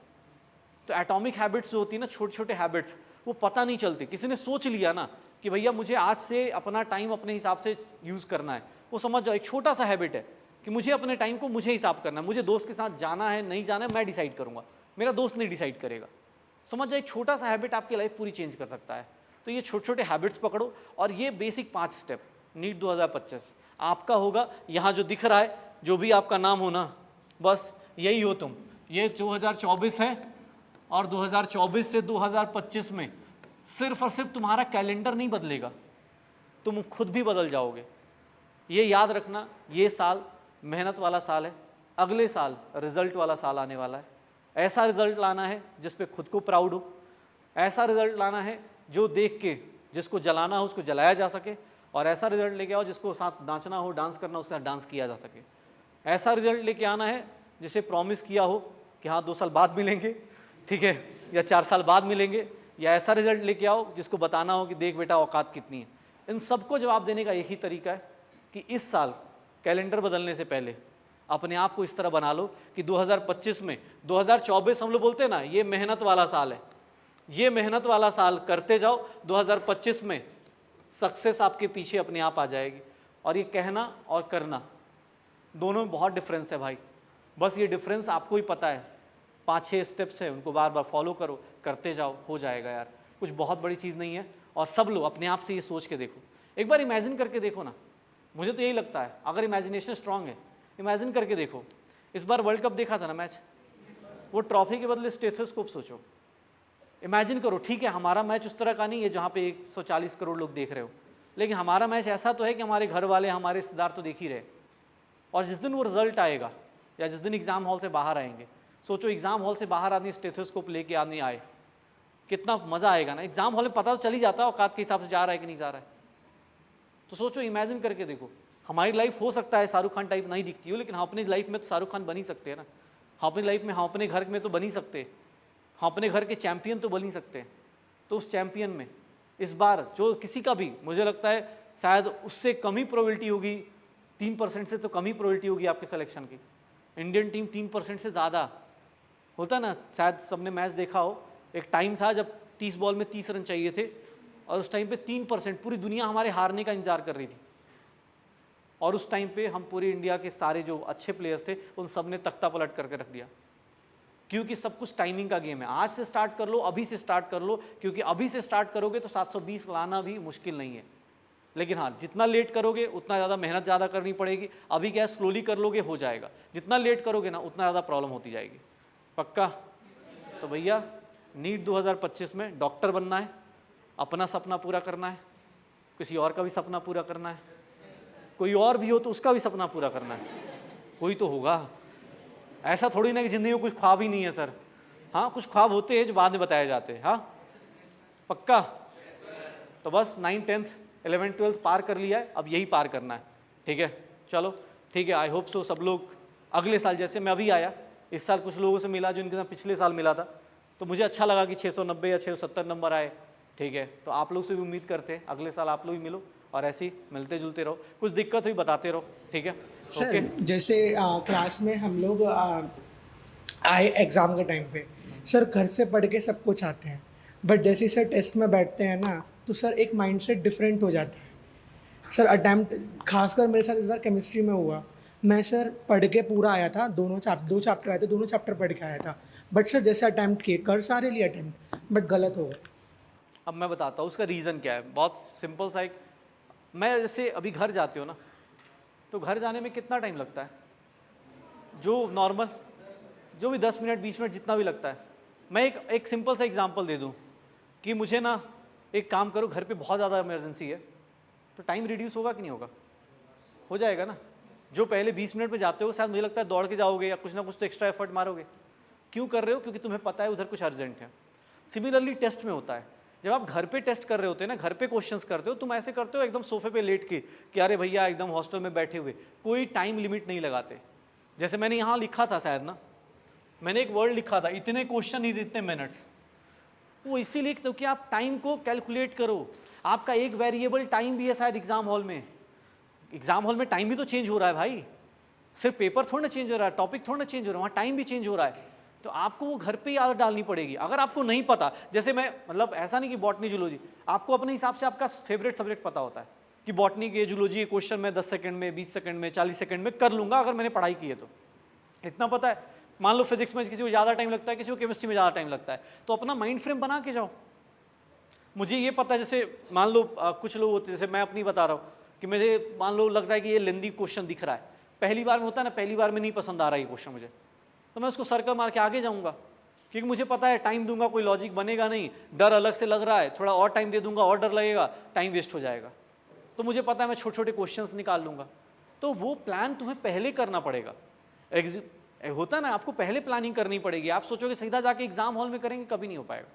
तो एटॉमिक हैबिट्स जो होती है ना, छोटे छोटे हैबिट्स, वो पता नहीं चलती। किसी ने सोच लिया ना कि भैया मुझे आज से अपना टाइम अपने हिसाब से यूज़ करना है, वो समझ जाओ एक छोटा सा हैबिट है कि मुझे अपने टाइम को मुझे हिसाब करना है। मुझे दोस्त के साथ जाना है नहीं जाना है मैं डिसाइड करूँगा, मेरा दोस्त नहीं डिसाइड करेगा। समझ जाओ एक छोटा सा हैबिट आपकी लाइफ पूरी चेंज कर सकता है। तो ये छोटे छोटे हैबिट्स पकड़ो, और ये बेसिक 5 स्टेप नीट 2025 आपका होगा। यहाँ जो दिख रहा है, जो भी आपका नाम हो ना, बस यही हो तुम। ये 2024 है, और 2024 से 2025 में सिर्फ और सिर्फ तुम्हारा कैलेंडर नहीं बदलेगा, तुम खुद भी बदल जाओगे। ये याद रखना, ये साल मेहनत वाला साल है, अगले साल रिजल्ट वाला साल आने वाला है। ऐसा रिजल्ट लाना है जिस पे खुद को प्राउड हो, ऐसा रिजल्ट लाना है जो देख के जिसको जलाना हो उसको जलाया जा सके, और ऐसा रिजल्ट लेके आओ जिसको साथ नाचना हो, डांस करना हो, उसके साथ डांस किया जा सके। ऐसा रिजल्ट लेके आना है जिसे प्रॉमिस किया हो कि हाँ 2 साल बाद मिलेंगे, ठीक है, या 4 साल बाद मिलेंगे। या ऐसा रिजल्ट लेके आओ जिसको बताना हो कि देख बेटा औकात कितनी है। इन सबको जवाब देने का एक ही तरीका है कि इस साल कैलेंडर बदलने से पहले अपने आप को इस तरह बना लो कि 2025 में, 2024 हम लोग बोलते हैं ना ये मेहनत वाला साल है, ये मेहनत वाला साल करते जाओ, 2025 में सक्सेस आपके पीछे अपने आप आ जाएगी। और ये कहना और करना दोनों में बहुत डिफरेंस है भाई, बस ये डिफरेंस आपको ही पता है। 5-6 स्टेप्स है, उनको बार बार फॉलो करो, करते जाओ, हो जाएगा यार। कुछ बहुत बड़ी चीज़ नहीं है। और सब लोग अपने आप से ये सोच के देखो, एक बार इमेजिन करके देखो ना, मुझे तो यही लगता है अगर इमेजिनेशन स्ट्रांग है, इमेजिन करके देखो। इस बार वर्ल्ड कप देखा था ना मैच, वो ट्रॉफी के बदले स्टेथोस्कोप सोचो, इमेजिन करो। ठीक है हमारा मैच उस तरह का नहीं है जहाँ पे 140 करोड़ लोग देख रहे हो, लेकिन हमारा मैच ऐसा तो है कि हमारे घर वाले, हमारे रिश्तेदार तो देख ही रहे। और जिस दिन वो रिजल्ट आएगा या जिस दिन एग्ज़ाम हॉल से बाहर आएंगे, सोचो एग्ज़ाम हॉल से बाहर आदमी स्टेथोस्कोप लेके आदमी आए, कितना मज़ा आएगा ना। एग्ज़ाम हॉल में पता तो चल ही जाता है औकात के हिसाब से जा रहा है कि नहीं जा रहा है। तो सोचो, इमेजिन करके देखो, हमारी लाइफ हो सकता है शाहरुख खान टाइप नहीं दिखती हो, लेकिन हम अपनी लाइफ में तो शाहरुख खान बन ही सकते हैं ना। हम अपनी लाइफ में, हम अपने घर में तो बन ही सकते हैं, हम अपने घर के चैंपियन तो बन ही सकते हैं। तो उस चैंपियन में इस बार जो किसी का भी, मुझे लगता है शायद उससे कम ही प्रोबेबिलिटी होगी, 3% से तो कम ही प्रोबेबिलिटी होगी आपके सिलेक्शन की। इंडियन टीम 3% से ज़्यादा होता है ना, शायद सबने मैच देखा हो, एक टाइम था जब 30 बॉल में 30 रन चाहिए थे और उस टाइम पे 3%, पूरी दुनिया हमारे हारने का इंतजार कर रही थी और उस टाइम पे हम पूरी इंडिया के सारे जो अच्छे प्लेयर्स थे उन सब ने तख्ता पलट करके रख दिया, क्योंकि सब कुछ टाइमिंग का गेम है। आज से स्टार्ट कर लो, अभी से स्टार्ट कर लो, क्योंकि अभी से स्टार्ट करोगे तो 720 लाना भी मुश्किल नहीं है, लेकिन हाँ जितना लेट करोगे उतना ज़्यादा मेहनत ज़्यादा करनी पड़ेगी। अभी क्या स्लोली कर लोगे हो जाएगा, जितना लेट करोगे ना उतना ज़्यादा प्रॉब्लम होती जाएगी। पक्का? तो भैया नीट 2025 में डॉक्टर बनना है, अपना सपना पूरा करना है, किसी और का भी सपना पूरा करना है, कोई और भी हो तो उसका भी सपना पूरा करना है, कोई तो होगा। ऐसा थोड़ी ना कि ज़िंदगी में कुछ ख्वाब ही नहीं है सर। हाँ कुछ ख्वाब होते हैं जो बाद में बताए जाते हैं। हाँ पक्का? तो बस 9th 10th 11th 12th पार कर लिया है, अब यही पार करना है। ठीक है, चलो ठीक है। आई होप सो सब लोग अगले साल, जैसे मैं अभी आया, इस साल कुछ लोगों से मिला जो इनके साथ पिछले साल मिला था, तो मुझे अच्छा लगा कि 690 या 670 नंबर आए। ठीक है, तो आप लोग से भी उम्मीद करते हैं अगले साल आप लोग भी मिलो और ऐसे ही मिलते जुलते रहो, कुछ दिक्कत हुई बताते रहो। ठीक है सर जैसे क्लास में हम लोग आए एग्ज़ाम के टाइम पे, सर घर से पढ़ के सब कुछ आते हैं, बट जैसे सर टेस्ट में बैठते हैं ना तो सर एक माइंडसेट डिफरेंट हो जाता है। सर अटैम्प्ट खासकर मेरे साथ इस बार केमिस्ट्री में हुआ, मैं सर पढ़ के पूरा आया था, दो चैप्टर आए थे, दोनों चैप्टर पढ़ के आया था, बट सर जैसे अटैम्प्ट किए, कर सारे लिए अटैम्प्ट, बट गलत हो गए। अब मैं बताता हूँ उसका रीज़न क्या है, बहुत सिंपल सा। एक मैं जैसे अभी घर जाते हो ना, तो घर जाने में कितना टाइम लगता है, जो नॉर्मल जो भी 10 मिनट 20 मिनट जितना भी लगता है। मैं एक सिंपल सा एग्जांपल दे दूं कि मुझे ना एक काम करो, घर पे बहुत ज़्यादा इमरजेंसी है, तो टाइम रिड्यूस होगा कि नहीं होगा? हो जाएगा ना। जो पहले 20 मिनट में जाते हो शायद मुझे लगता है दौड़ के जाओगे या कुछ ना कुछ तो एक्स्ट्रा एफर्ट मारोगे। क्यों कर रहे हो? क्योंकि तुम्हें पता है उधर कुछ अर्जेंट है। सिमिलरली टेस्ट में होता है, जब आप घर पे टेस्ट कर रहे होते हैं ना, घर पे क्वेश्चंस करते हो, तुम ऐसे करते हो एकदम सोफे पे लेट के कि अरे भैया एकदम हॉस्टल में बैठे हुए, कोई टाइम लिमिट नहीं लगाते। जैसे मैंने यहाँ लिखा था शायद ना, मैंने एक वर्ड लिखा था, इतने क्वेश्चन ही इतने मिनट्स, वो इसीलिए तो कि आप टाइम को कैलकुलेट करो। आपका एक वेरिएबल टाइम भी है शायद एग्जाम हॉल में। एग्जाम हॉल में टाइम भी तो चेंज हो रहा है भाई, सिर्फ पेपर थोड़ा ना चेंज हो रहा है, टॉपिक थोड़ा ना चेंज हो रहा है, वहाँ टाइम भी चेंज हो रहा है। तो आपको वो घर पे ही आदत डालनी पड़ेगी। अगर आपको नहीं पता, जैसे मैं मतलब ऐसा नहीं कि बॉटनी जूलॉजी, आपको अपने हिसाब से आपका फेवरेट सब्जेक्ट पता होता है कि बॉटनी के जूलॉजी के क्वेश्चन मैं 10 सेकंड में, 20 सेकंड में, 40 सेकंड में कर लूँगा अगर मैंने पढ़ाई की है तो। इतना पता है। मान लो फिजिक्स में किसी को ज़्यादा टाइम लगता है, किसी को केमिस्ट्री में ज़्यादा टाइम लगता है, तो अपना माइंड फ्रेम बना के जाओ। मुझे ये पता है, जैसे मान लो कुछ लोग होते हैं, जैसे मैं अपनी बता रहा हूँ कि मुझे मान लो लग रहा है कि ये लेंदी क्वेश्चन दिख रहा है, पहली बार में होता है ना, पहली बार में नहीं पसंद आ रहा है ये क्वेश्चन मुझे, तो मैं उसको सर्कल मार के आगे जाऊँगा, क्योंकि मुझे पता है टाइम दूंगा कोई लॉजिक बनेगा नहीं, डर अलग से लग रहा है, थोड़ा और टाइम दे दूंगा और डर लगेगा, टाइम वेस्ट हो जाएगा। तो मुझे पता है मैं छोटे छोटे क्वेश्चंस निकाल लूँगा। तो वो प्लान तुम्हें पहले करना पड़ेगा। होता है ना, आपको पहले प्लानिंग करनी पड़ेगी। आप सोचोगे सीधा जाके एग्जाम हॉल में करेंगे, कभी नहीं हो पाएगा।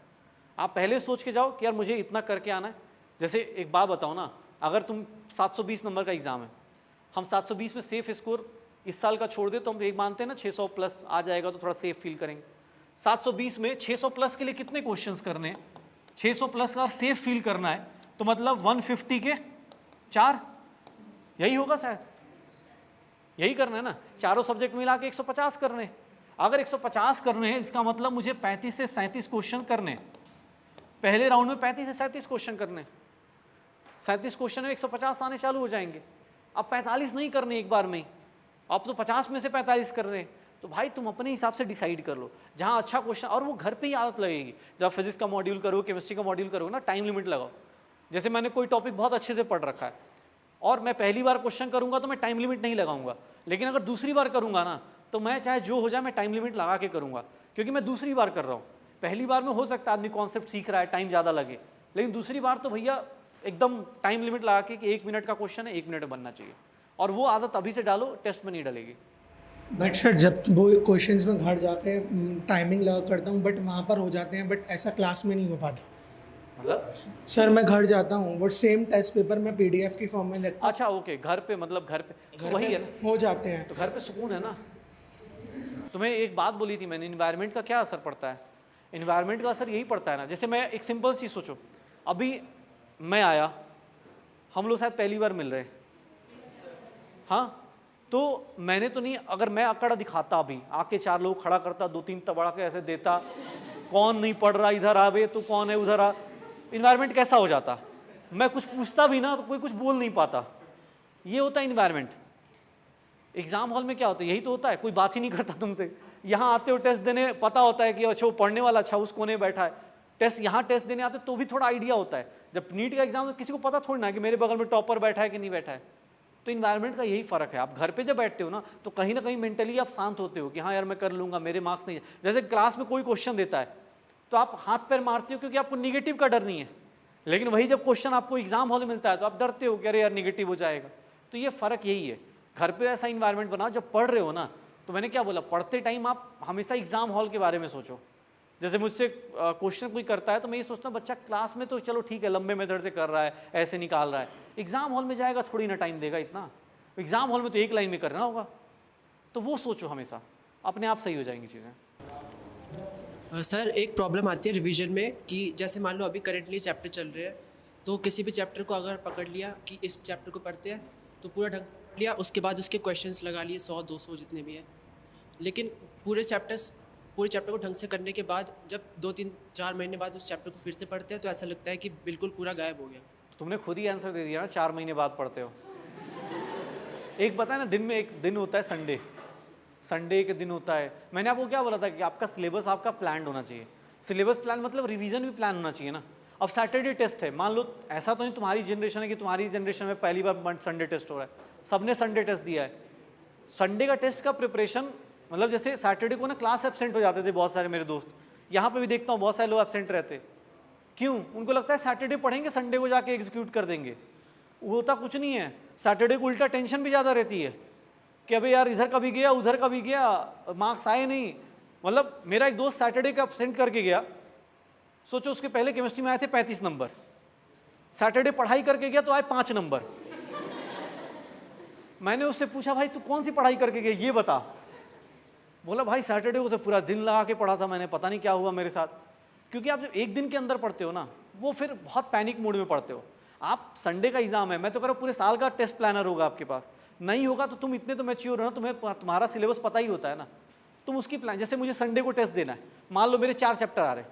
आप पहले सोच के जाओ कि यार मुझे इतना करके आना है। जैसे एक बात बताओ ना, अगर तुम 720 नंबर का एग्जाम है, हम 720 में सेफ स्कोर इस साल का छोड़ दे तो हम एक मानते हैं ना 600 प्लस आ जाएगा तो थोड़ा सेफ फील करेंगे। 720 में 600 प्लस के लिए कितने क्वेश्चंस करने हैं? 600 प्लस का सेफ फील करना है तो मतलब 150 के 4, यही होगा शायद, यही करना है ना। चारों सब्जेक्ट मिला के 150 करने हैं। अगर 150 करने हैं इसका मतलब मुझे 35 से 37 क्वेश्चन करने हैं। पहले राउंड में 35 से 37 क्वेश्चन करने हैं। 37 क्वेश्चन में 150 आने चालू हो जाएंगे। अब 45 नहीं करने एक बार में ही, अब तो 50 में से 45 कर रहे हैं। तो भाई तुम अपने हिसाब से डिसाइड कर लो जहाँ अच्छा क्वेश्चन, और वो घर पे ही आदत लगेगी। जब फिजिक्स का मॉड्यूल करो, केमिस्ट्री का मॉड्यूल करो ना, टाइम लिमिट लगाओ। जैसे मैंने कोई टॉपिक बहुत अच्छे से पढ़ रखा है और मैं पहली बार क्वेश्चन करूंगा तो मैं टाइम लिमिट नहीं लगाऊंगा, लेकिन अगर दूसरी बार करूंगा ना तो मैं चाहे जो हो जाए मैं टाइम लिमिट लगा के करूंगा, क्योंकि मैं दूसरी बार कर रहा हूँ। पहली बार में हो सकता है आदमी कॉन्सेप्ट सीख रहा है, टाइम ज़्यादा लगे, लेकिन दूसरी बार तो भैया एकदम टाइम लिमिट लगा के कि 1 मिनट का क्वेश्चन है 1 मिनट में बनना चाहिए। और वो आदत अभी से डालो, टेस्ट में नहीं डलेगी। बट सर जब वो क्वेश्चंस में घर जाके टाइमिंग लगा करता हूँ बट वहाँ पर हो जाते हैं, बट ऐसा क्लास में नहीं हो पाता। मतलब सर मैं घर जाता हूँ वो सेम टेस्ट पेपर मैं PDF की फॉर्म में लिखता हूँ। अच्छा ओके, घर पे मतलब घर पे तो वही है ना, हो जाते हैं। तो घर पे सुकून है ना। तुम्हें एक बात बोली थी मैंने, इन्वायरमेंट का क्या असर पड़ता है। इन्वायरमेंट का असर यही पड़ता है ना। जैसे मैं एक सिंपल चीज़ सोचो, अभी मैं आया, हम लोग शायद पहली बार मिल रहे हैं, हाँ, तो मैंने तो नहीं, अगर मैं अकड़ दिखाता अभी आके 4 लोग खड़ा करता, 2-3 तबड़ा के ऐसे देता, कौन नहीं पढ़ रहा इधर आ बे, तो कौन है उधर आ, इन्वायरमेंट कैसा हो जाता। मैं कुछ पूछता भी ना तो कोई कुछ बोल नहीं पाता। ये होता है इन्वायरमेंट। एग्जाम हॉल में क्या होता है, यही तो होता है, कोई बात ही नहीं करता तुमसे। यहाँ आते हो टेस्ट देने, पता होता है कि अच्छा वो पढ़ने वाला अच्छा उस कोने बैठा है। टेस्ट यहाँ टेस्ट देने आते तो भी थोड़ा आइडिया होता है। जब नीट का एग्जाम तो किसी को पता थोड़ी ना कि मेरे बगल में टॉपर बैठा है कि नहीं बैठा है। तो इन्वायरमेंट का यही फ़र्क है। आप घर पे जब बैठते हो ना तो कहीं ना कहीं मेंटली आप शांत होते हो कि हाँ यार मैं कर लूँगा, मेरे मार्क्स नहीं है। जैसे क्लास में कोई क्वेश्चन देता है तो आप हाथ पैर मारते हो क्योंकि आपको निगेटिव का डर नहीं है, लेकिन वही जब क्वेश्चन आपको एग्जाम हॉल में मिलता है तो आप डरते हो कि अरे यार निगेटिव हो जाएगा। तो ये फ़र्क यही है। घर पे ऐसा इन्वायरमेंट बनाओ, जब पढ़ रहे हो ना, तो मैंने क्या बोला, पढ़ते टाइम आप हमेशा एग्जाम हॉल के बारे में सोचो। जैसे मुझसे क्वेश्चन कोई करता है तो मैं ये सोचता हूँ बच्चा क्लास में तो चलो ठीक है लंबे मेथड से कर रहा है, ऐसे निकाल रहा है, एग्जाम हॉल में जाएगा थोड़ी ना टाइम देगा इतना, एग्जाम हॉल में तो एक लाइन में करना होगा। तो वो सोचो हमेशा, अपने आप सही हो जाएंगी चीज़ें। सर एक प्रॉब्लम आती है रिवीजन में कि जैसे मान लो अभी करेंटली चैप्टर चल रहे हैं, तो किसी भी चैप्टर को अगर पकड़ लिया कि इस चैप्टर को पढ़ते हैं तो पूरा ढंग से पढ़ लिया, उसके बाद उसके क्वेश्चंस लगा लिए 100-200 जितने भी हैं, लेकिन पूरे चैप्टर को ढंग से करने के बाद जब 2-3-4 महीने बाद उस चैप्टर को फिर से पढ़ते हैं तो ऐसा लगता है कि बिल्कुल पूरा गायब हो गया। तुमने खुद ही आंसर दे दिया ना, 4 महीने बाद पढ़ते हो। एक पता है ना, दिन में एक दिन होता है संडे के दिन होता है। मैंने आपको क्या बोला था कि आपका सिलेबस आपका प्लान होना चाहिए। सिलेबस प्लान मतलब रिवीजन भी प्लान होना चाहिए ना। अब सैटरडे टेस्ट है, मान लो ऐसा तो नहीं तुम्हारी जनरेशन है कि तुम्हारी जनरेशन में पहली बार संडे टेस्ट हो रहा है, सबने संडे टेस्ट दिया है। संडे का टेस्ट का प्रिपरेशन मतलब जैसे सैटरडे को ना क्लास एब्सेंट हो जाते थे बहुत सारे मेरे दोस्त, यहाँ पे भी देखता हूँ बहुत सारे लोग एब्सेंट रहते। क्यों? उनको लगता है सैटरडे पढ़ेंगे संडे को जाके एग्जीक्यूट कर देंगे। वो होता कुछ नहीं है। सैटरडे को उल्टा टेंशन भी ज़्यादा रहती है कि अबे यार इधर का भी गया उधर का भी गया, मार्क्स आए नहीं। मतलब मेरा एक दोस्त सैटरडे का एब्सेंट करके गया, सोचो उसके पहले केमिस्ट्री में आए थे 35 नंबर, सैटरडे पढ़ाई करके गया तो आए 5 नंबर। मैंने उससे पूछा भाई तू कौन सी पढ़ाई करके गया ये बता। बोला भाई सैटरडे को तो पूरा दिन लगा के पढ़ा था मैंने, पता नहीं क्या हुआ मेरे साथ। क्योंकि आप जब एक दिन के अंदर पढ़ते हो ना, वो फिर बहुत पैनिक मोड में पढ़ते हो। आप संडे का एग्जाम है, मैं तो कह रहा हूँ पूरे साल का टेस्ट प्लानर होगा आपके पास, नहीं होगा तो तुम इतने तो मैच्योर हो ना, तुम्हारा सिलेबस पता ही होता है ना, तुम उसकी प्लान। जैसे मुझे संडे को टेस्ट देना है, मान लो मेरे 4 चैप्टर आ रहे,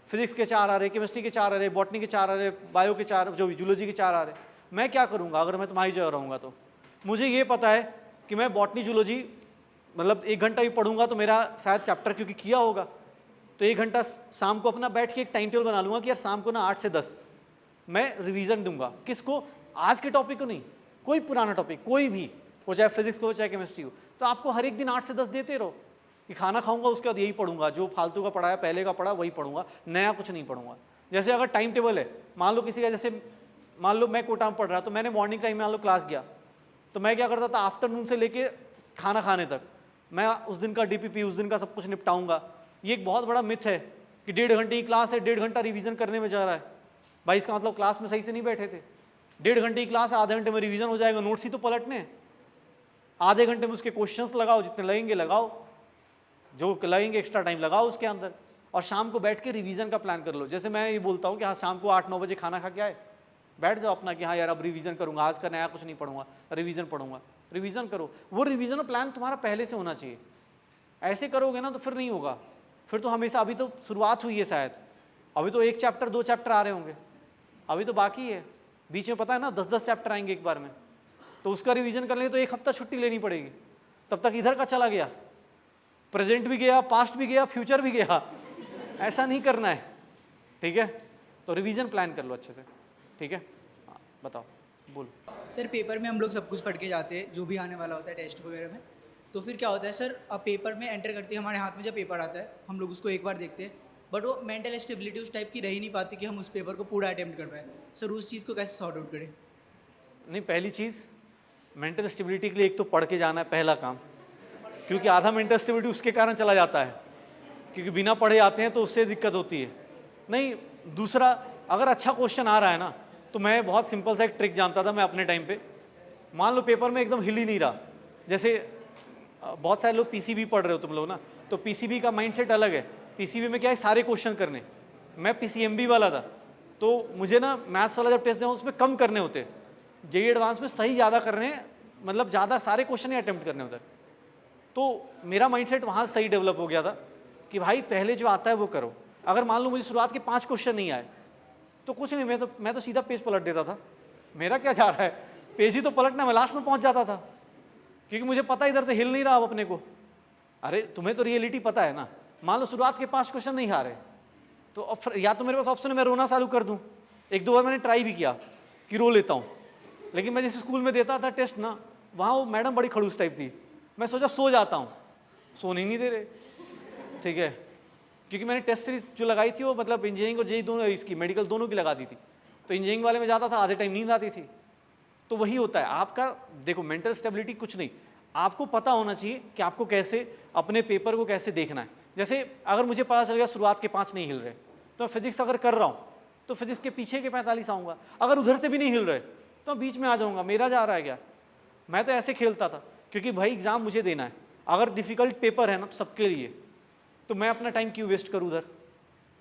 फिजिक्स के 4 आ रहे, केमिस्ट्री के 4 आ रहे, बॉटनी के 4 आ रहे, बायो के 4, जो जूलॉजी के 4 आ रहे। मैं क्या करूँगा अगर मैं तुम्हारी जगह रहूँगा तो? मुझे ये पता है कि मैं बॉटनी जूलॉजी मतलब 1 घंटा भी पढ़ूंगा तो मेरा शायद चैप्टर क्योंकि किया होगा, तो 1 घंटा शाम को अपना बैठ के एक टाइम टेबल बना लूँगा कि यार शाम को ना 8 से 10 मैं रिवीजन दूंगा। किसको? आज के टॉपिक को नहीं, कोई पुराना टॉपिक कोई भी हो, चाहे फिजिक्स हो चाहे केमिस्ट्री हो। तो आपको हर एक दिन 8 से 10 देते रहो कि खाना खाऊंगा उसके बाद यही पढ़ूंगा, जो फालतू का पढ़ाया पहले का पढ़ा वही पढ़ूंगा, नया कुछ नहीं पढ़ूंगा। जैसे अगर टाइम टेबल है, मान लो किसी का, जैसे मान लो मैं कोटा में पढ़ रहा तो मैंने मॉर्निंग टाइम में मान लो क्लास गया, तो मैं क्या करता था आफ्टरनून से लेके खाना खाने तक मैं उस दिन का डीपीपी उस दिन का सब कुछ निपटाऊंगा। ये एक बहुत बड़ा मिथ है कि 1.5 घंटे की क्लास है, 1.5 घंटा रिवीजन करने में जा रहा है। भाई इसका मतलब क्लास में सही से नहीं बैठे थे। 1.5 घंटे की क्लास है, आधे घंटे में रिवीजन हो जाएगा, नोट्स ही तो पलटने हैं। आधे घंटे में उसके क्वेश्चंस लगाओ, जितने लगेंगे लगाओ, जो लगेंगे एक्स्ट्रा टाइम लगाओ उसके अंदर, और शाम को बैठ के रिवीजन का प्लान कर लो। जैसे मैं ये बोलता हूँ कि हाँ शाम को 8-9 बजे खाना खा के आए, बैठ जाओ अपना कि हाँ यार अब रिवीजन करूँगा, आज का नया कुछ नहीं पढ़ूंगा, रिवीजन पढ़ूंगा। रिवीजन करो, वो रिवीजन प्लान तुम्हारा पहले से होना चाहिए। ऐसे करोगे ना तो फिर नहीं होगा, फिर तो हमेशा, अभी तो शुरुआत हुई है शायद, अभी तो 1 चैप्टर 2 चैप्टर आ रहे होंगे, अभी तो बाकी है, बीच में पता है ना 10-10 चैप्टर आएंगे एक बार में, तो उसका रिवीजन करने तो 1 हफ्ता छुट्टी लेनी पड़ेगी। तब तक इधर का चला गया, प्रेजेंट भी गया, पास्ट भी गया, फ्यूचर भी गया। ऐसा नहीं करना है, ठीक है? तो रिवीजन प्लान कर लो अच्छे से, ठीक है? हाँ, बताओ, बोल। सर पेपर में हम लोग सब कुछ पढ़ के जाते हैं जो भी आने वाला होता है टेस्ट वगैरह में, तो फिर क्या होता है सर, अब पेपर में एंटर करते हैं, हमारे हाथ में जब पेपर आता है हम लोग उसको एक बार देखते हैं, बट वो मेंटल स्टेबिलिटी उस टाइप की रह ही नहीं पाती कि हम उस पेपर को पूरा अटेम्प्ट कर पाए। सर उस चीज़ को कैसे सॉर्ट आउट करें? नहीं, पहली चीज़ मेंटल स्टेबिलिटी के लिए एक तो पढ़ के जाना है, पहला काम, क्योंकि आधा मेंटल स्टेबिलिटी उसके कारण चला जाता है, क्योंकि बिना पढ़े आते हैं तो उससे दिक्कत होती है। नहीं, दूसरा, अगर अच्छा क्वेश्चन आ रहा है ना, तो मैं बहुत सिंपल सा एक ट्रिक जानता था मैं अपने टाइम पे। मान लो पेपर में एकदम हिल ही नहीं रहा, जैसे बहुत सारे लोग पीसीबी पढ़ रहे हो तुम लोग ना, तो पीसीबी का माइंडसेट अलग है, पीसीबी में क्या है, सारे क्वेश्चन करने, मैं पीसीएमबी वाला था, तो मुझे ना मैथ्स वाला जब टेस्ट दें उसमें कम करने होते, जेईई एडवांस में सही ज़्यादा करने, मतलब ज़्यादा सारे क्वेश्चन ही अटेम्प्ट करने होते। तो मेरा माइंडसेट वहाँ सही डेवलप हो गया था कि भाई पहले जो आता है वो करो। अगर मान लो मुझे शुरुआत के 5 क्वेश्चन नहीं आए तो कुछ नहीं, मैं तो सीधा पेज पलट देता था, मेरा क्या जा रहा है, पेज ही तो पलटना, मैं लास्ट में पहुँच जाता था, क्योंकि मुझे पता इधर से हिल नहीं रहा अब अपने को। अरे तुम्हें तो रियलिटी पता है ना, मान लो शुरुआत के 5 क्वेश्चन नहीं आ रहे तो अब या तो मेरे पास ऑप्शन है मैं रोना चालू कर दूं। 1-2 बार मैंने ट्राई भी किया कि रो लेता हूं, लेकिन मैं जैसे स्कूल में देता था टेस्ट ना, वहाँ वो मैडम बड़ी खड़ूस टाइप थी, मैं सोचा सो जाता हूँ, सोने ही नहीं दे रहे, ठीक है, क्योंकि मैंने टेस्ट सीरीज जो लगाई थी वो मतलब इंजीनियरिंग और जेईई दोनों, इसकी मेडिकल दोनों की लगा दी थी, तो इंजीनियरिंग वाले में जाता था, आधे टाइम नींद आती थी। तो वही होता है आपका, देखो मेंटल स्टेबिलिटी कुछ नहीं, आपको पता होना चाहिए कि आपको कैसे अपने पेपर को कैसे देखना है। जैसे अगर मुझे पता चल गया शुरुआत के 5 नहीं हिल रहे, तो फिजिक्स अगर कर रहा हूँ तो फिजिक्स के पीछे के 45 आऊँगा, अगर उधर से भी नहीं हिल रहे तो बीच में आ जाऊँगा, मेरा जा रहा है क्या। मैं तो ऐसे खेलता था, क्योंकि भाई एग्ज़ाम मुझे देना है, अगर डिफ़िकल्ट पेपर है ना सबके लिए, तो मैं अपना टाइम क्यों वेस्ट करूँ उधर,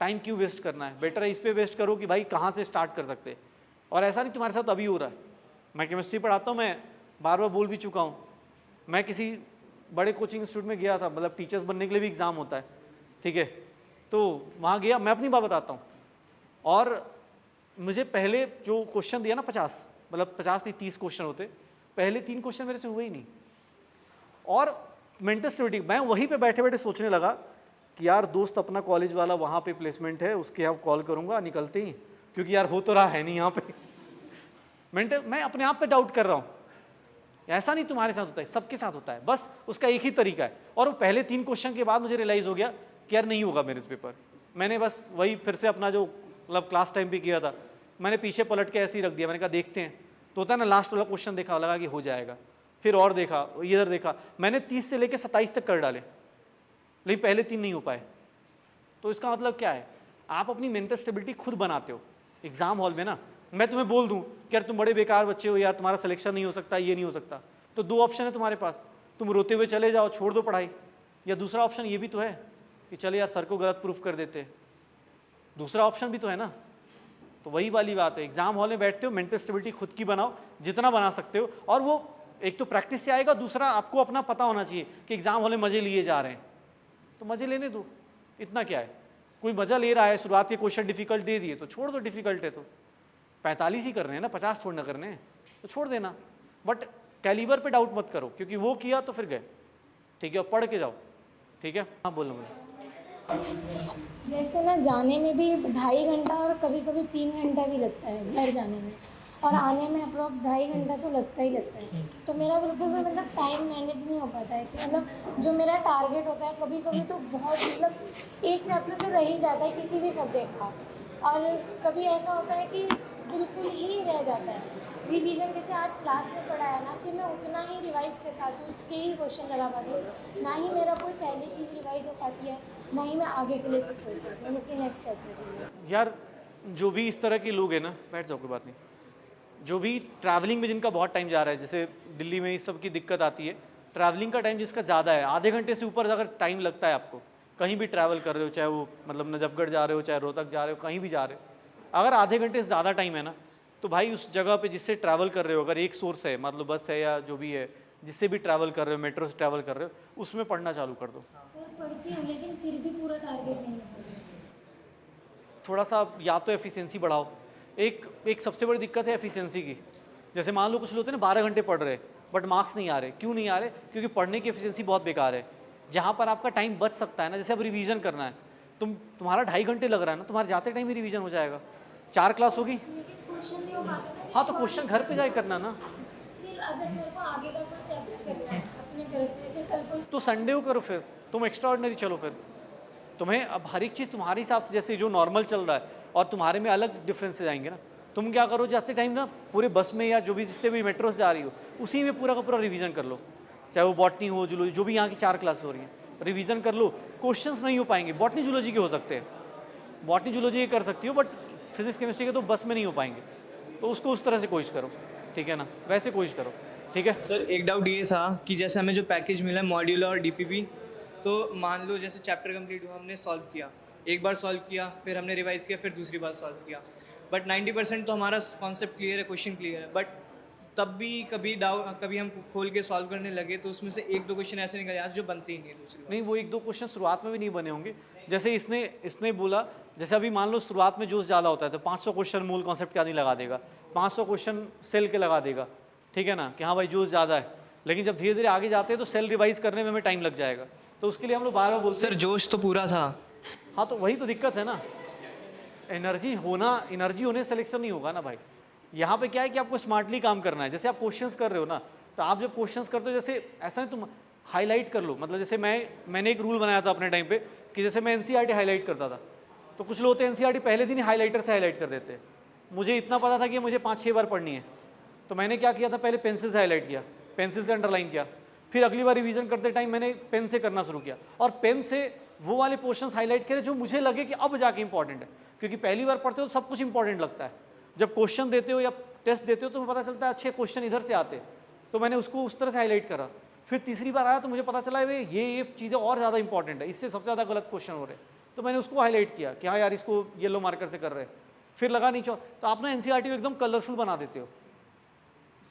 टाइम क्यों वेस्ट करना है, बेटर है इस पर वेस्ट करो कि भाई कहाँ से स्टार्ट कर सकते हैं। और ऐसा नहीं तुम्हारे साथ अभी हो रहा है, मैं केमिस्ट्री पढ़ाता हूँ, मैं बार बार बोल भी चुका हूँ, मैं किसी बड़े कोचिंग इंस्टीट्यूट में गया था, मतलब टीचर्स बनने के लिए भी एग्ज़ाम होता है, ठीक है, तो वहाँ गया, मैं अपनी बात बताता हूँ, और मुझे पहले जो क्वेश्चन दिया ना 50, मतलब 50 नहीं 30 क्वेश्चन होते, पहले 3 क्वेश्चन मेरे से हुए ही नहीं। और मेंटल स्टेबिलिटी, मैं वहीं पे बैठे बैठे सोचने लगा कि यार दोस्त अपना कॉलेज वाला वहाँ पे प्लेसमेंट है, उसके यहाँ कॉल करूँगा निकलते ही, क्योंकि यार हो तो रहा है नहीं यहाँ पे। मैं अपने आप पे डाउट कर रहा हूँ, ऐसा नहीं तुम्हारे साथ होता है, सबके साथ होता है, बस उसका एक ही तरीका है। और वो पहले 3 क्वेश्चन के बाद मुझे रियलाइज़ हो गया कि यार नहीं होगा मेरे से पेपर। मैंने बस वही फिर से अपना जो मतलब क्लास टाइम भी किया था, मैंने पीछे पलट के ऐसे ही रख दिया, मैंने कहा देखते हैं, तो होता है ना लास्ट वाला क्वेश्चन देखा, लगा कि हो जाएगा, फिर और देखा, इधर देखा, मैंने 30 से लेकर 27 तक कर डाले, लेकिन पहले 3 नहीं हो पाए। तो इसका मतलब क्या है, आप अपनी मेंटल स्टेबिलिटी खुद बनाते हो। एग्जाम हॉल में ना मैं तुम्हें बोल दूं कि यार तुम बड़े बेकार बच्चे हो, यार तुम्हारा सिलेक्शन नहीं हो सकता, ये नहीं हो सकता, तो 2 ऑप्शन है तुम्हारे पास, तुम रोते हुए चले जाओ, छोड़ दो पढ़ाई, या दूसरा ऑप्शन ये भी तो है कि चले यार सर को गलत प्रूफ कर देते, दूसरा ऑप्शन भी तो है ना। तो वही वाली बात है, एग्जाम हॉल में बैठते हो, मेंटल स्टेबिलिटी खुद की बनाओ जितना बना सकते हो, और वो एक तो प्रैक्टिस से आएगा, दूसरा आपको अपना पता होना चाहिए कि एग्जाम हॉल में मजे लिए जा रहे हैं, तो मजे लेने दो, इतना क्या है। कोई मजा ले रहा है, शुरुआत के क्वेश्चन डिफिकल्ट दे दिए तो छोड़ दो, डिफिकल्ट है तो 45 ही करने हैं ना, 50 थोड़ा ना करने हैं, तो छोड़ देना। बट कैलिबर पे डाउट मत करो, क्योंकि वो किया तो फिर गए, ठीक है, और पढ़ के जाओ, ठीक है। हाँ बोलो मुझे। जैसे ना जाने में भी 2.5 घंटा और कभी कभी 3 घंटा भी लगता है घर जाने में, और आने में अप्रॉक्स 2.5 घंटा तो लगता ही लगता है। तो मेरा बिल्कुल भी मतलब टाइम मैनेज नहीं हो पाता है कि मतलब जो मेरा टारगेट होता है कभी कभी तो बहुत मतलब एक चैप्टर तो रह ही जाता है किसी भी सब्जेक्ट का, और कभी ऐसा होता है कि बिल्कुल ही रह जाता है। रिवीजन जैसे आज क्लास में पढ़ाया ना, सिर्फ मैं उतना ही रिवाइज़ कर पाती हूँ, उसके ही क्वेश्चन लगा पाती हूँ, ना ही मेरा कोई पहली चीज़ रिवाइज़ हो पाती है, ना ही मैं आगे के लिए कुछ सोच पाती हूँ, मतलब कि नेक्स्ट चैप्टर के लिए। यार जो भी इस तरह के लोग हैं ना, बैठ जाओ कोई बात नहीं, जो भी ट्रैवलिंग में जिनका बहुत टाइम जा रहा है, जैसे दिल्ली में इस सब की दिक्कत आती है, ट्रैवलिंग का टाइम जिसका ज़्यादा है, आधे घंटे से ऊपर अगर टाइम लगता है आपको, कहीं भी ट्रैवल कर रहे हो, चाहे वो मतलब नजफगढ़ जा रहे हो, चाहे रोहतक जा रहे हो, कहीं भी जा रहे हो, अगर आधे घंटे से ज़्यादा टाइम है ना, तो भाई उस जगह पे जिससे ट्रैवल कर रहे हो, अगर एक सोर्स है, मतलब बस है या जो भी है, जिससे भी ट्रैवल कर रहे हो, मेट्रो से ट्रैवल कर रहे हो, उसमें पढ़ना चालू कर दो। सर पढ़ती हूँ लेकिन फिर भी पूरा टारगेट नहीं हो पाता। थोड़ा सा या तो एफिशिएंसी बढ़ाओ, एक सबसे बड़ी दिक्कत है एफिशिएंसी की। जैसे मान लो कुछ लोग होते हैं ना 12 घंटे पढ़ रहे बट मार्क्स नहीं आ रहे, क्यों नहीं आ रहे? क्योंकि पढ़ने की एफिशिएंसी बहुत बेकार है। जहाँ पर आपका टाइम बच सकता है ना, जैसे अब रिवीजन करना है, तुम्हारा 2.5 घंटे लग रहा है ना, तुम्हारे जाते टाइम ही रिवीजन हो जाएगा, 4 क्लास होगी। क्वेश्चन नहीं हो पाता ना। हाँ तो क्वेश्चन घर पे जाके करना ना, फिर अगर मेरे को आगे का कोई चैप्टर करना है अपने तरफ से, जैसे कल कोई तो संडे को करो, फिर तुम एक्स्ट्रा ऑर्डिनरी चलो, फिर तुम्हें अब हर एक चीज़ तुम्हारे हिसाब से, जैसे जो नॉर्मल चल रहा है और तुम्हारे में अलग डिफरेंसेज आएंगे ना। तुम क्या करो, जाते टाइम ना पूरे बस में या जो भी जिससे भी मेट्रो से जा रही हो, उसी में पूरा का पूरा रिवीजन कर लो, चाहे वो बॉटनी हो, जूलॉजी, जो भी यहाँ की 4 क्लास हो रही हैं, रिवीजन कर लो। क्वेश्चंस नहीं हो पाएंगे, बॉटनी जूलॉजी के हो सकते हैं, बॉटनी जूलॉजी के कर सकती हो, बट फिजिक्स केमिस्ट्री के तो बस में नहीं हो पाएंगे, तो उसको उस तरह से कोशिश करो, ठीक है ना, वैसे कोशिश करो, ठीक है। सर एक डाउट ये था कि जैसे हमें जो पैकेज मिला है मॉड्यूलर और डीपीपी, तो मान लो जैसे चैप्टर कंप्लीट हुआ, हमने सॉल्व किया, एक बार सॉल्व किया, फिर हमने रिवाइज किया, फिर दूसरी बार सॉल्व किया, बट 90% तो हमारा कॉन्सेप्ट क्लियर है, क्वेश्चन क्लियर है, बट तब भी कभी हम खोल के सॉल्व करने लगे तो उसमें से एक दो क्वेश्चन ऐसे निकल जाते जो बनते ही नहीं है दूसरी बार। नहीं, वो एक दो क्वेश्चन शुरुआत में भी नहीं बने होंगे। जैसे इसने बोला, जैसे अभी मान लो शुरुआत में जोश ज़्यादा होता है तो 500 क्वेश्चन मूल कॉन्सेप्ट क्या नहीं लगा देगा, 500 क्वेश्चन सेल के लगा देगा, ठीक है ना, कि हाँ भाई जोश ज़्यादा है। लेकिन जब धीरे धीरे आगे जाते हैं तो सेल रिवाइज करने में हमें टाइम लग जाएगा, तो उसके लिए हम लोग बार बार बोलते हैं। सर जोश तो पूरा था। हाँ, तो वही तो दिक्कत है ना, एनर्जी होने से सिलेक्शन नहीं होगा ना भाई। यहाँ पे क्या है कि आपको स्मार्टली काम करना है। जैसे आप क्वेश्चंस कर रहे हो ना, तो आप जब क्वेश्चंस करते हो, जैसे ऐसा है तुम हाईलाइट कर लो। मतलब जैसे मैंने एक रूल बनाया था अपने टाइम पे कि जैसे मैं एनसीईआरटी हाईलाइट करता था, तो कुछ लोग होते हैं एनसीईआरटी पहले दिन ही हाईलाइटर से हाईलाइट कर देते हैं। मुझे इतना पता था कि मुझे 5-6 बार पढ़नी है, तो मैंने क्या किया था, पहले पेंसिल से हाईलाइट किया, पेंसिल से अंडरलाइन किया, फिर अगली बार रिवीजन करते टाइम मैंने पेन से करना शुरू किया, और पेन से वो वाले पोर्शंस हाईलाइट करे जो मुझे लगे कि अब जाके इंपॉर्टेंट है। क्योंकि पहली बार पढ़ते हो तो सब कुछ इंपॉर्टेंट लगता है, जब क्वेश्चन देते हो या टेस्ट देते हो तो पता चलता है अच्छे क्वेश्चन इधर से आते, तो मैंने उसको उस तरह से हाईलाइट करा। फिर तीसरी बार आया तो मुझे पता चला ये चीज़ें और ज़्यादा इंपॉर्टेंट है, इससे सबसे ज़्यादा गलत क्वेश्चन हो रहे हैं, तो मैंने उसको हाईलाइट किया कि हाँ यार इसको येलो मार्कर से कर रहे हैं, फिर लगा नहीं तो आप ना एनसीईआरटी को एकदम कलरफुल बना देते हो।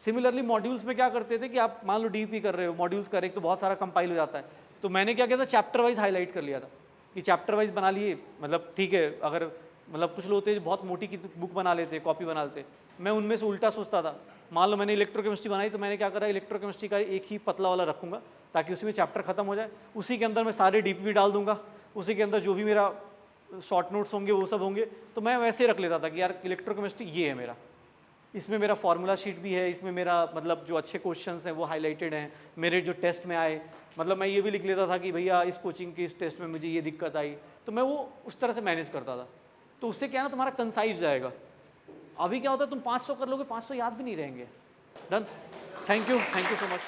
सिमिलरली मॉड्यूल्स में क्या करते थे कि आप मान लो डीपी कर रहे हो, मॉड्यूल्स कर रहे हो तो बहुत सारा कंपाइल हो जाता है, तो मैंने क्या किया था, चैप्टर वाइज हाईलाइट कर लिया था कि चैप्टर वाइज बना लिए। मतलब ठीक है, अगर मतलब कुछ लोग होते हैं बहुत मोटी की बुक बना लेते, कॉपी बना लेते, मैं उनमें से उल्टा सोचता था। मान लो मैंने इलेक्ट्रोकेमिस्ट्री बनाई तो मैंने क्या करा, इलेक्ट्रोकेमिस्ट्री का एक ही पतला वाला रखूंगा ताकि उसी में चैप्टर खत्म हो जाए, उसी के अंदर मैं सारे डीपी भी डाल दूंगा, उसी के अंदर जो भी मेरा शॉर्ट नोट्स होंगे वो सब होंगे। तो मैं वैसे रख लेता था कि यार इलेक्ट्रोकेमिस्ट्री ये है मेरा, इसमें मेरा फार्मूला शीट भी है, इसमें मेरा मतलब जो अच्छे क्वेश्चंस हैं वो हाईलाइटेड हैं, मेरे जो टेस्ट में आए, मतलब मैं ये भी लिख लेता था कि भैया इस कोचिंग के इस टेस्ट में मुझे ये दिक्कत आई, तो मैं वो उस तरह से मैनेज करता था। तो उससे क्या है ना, तुम्हारा कंसाइज जाएगा। अभी क्या होता है, तुम 500 कर लोगे, 500 याद भी नहीं रहेंगे। Done, thank you so much.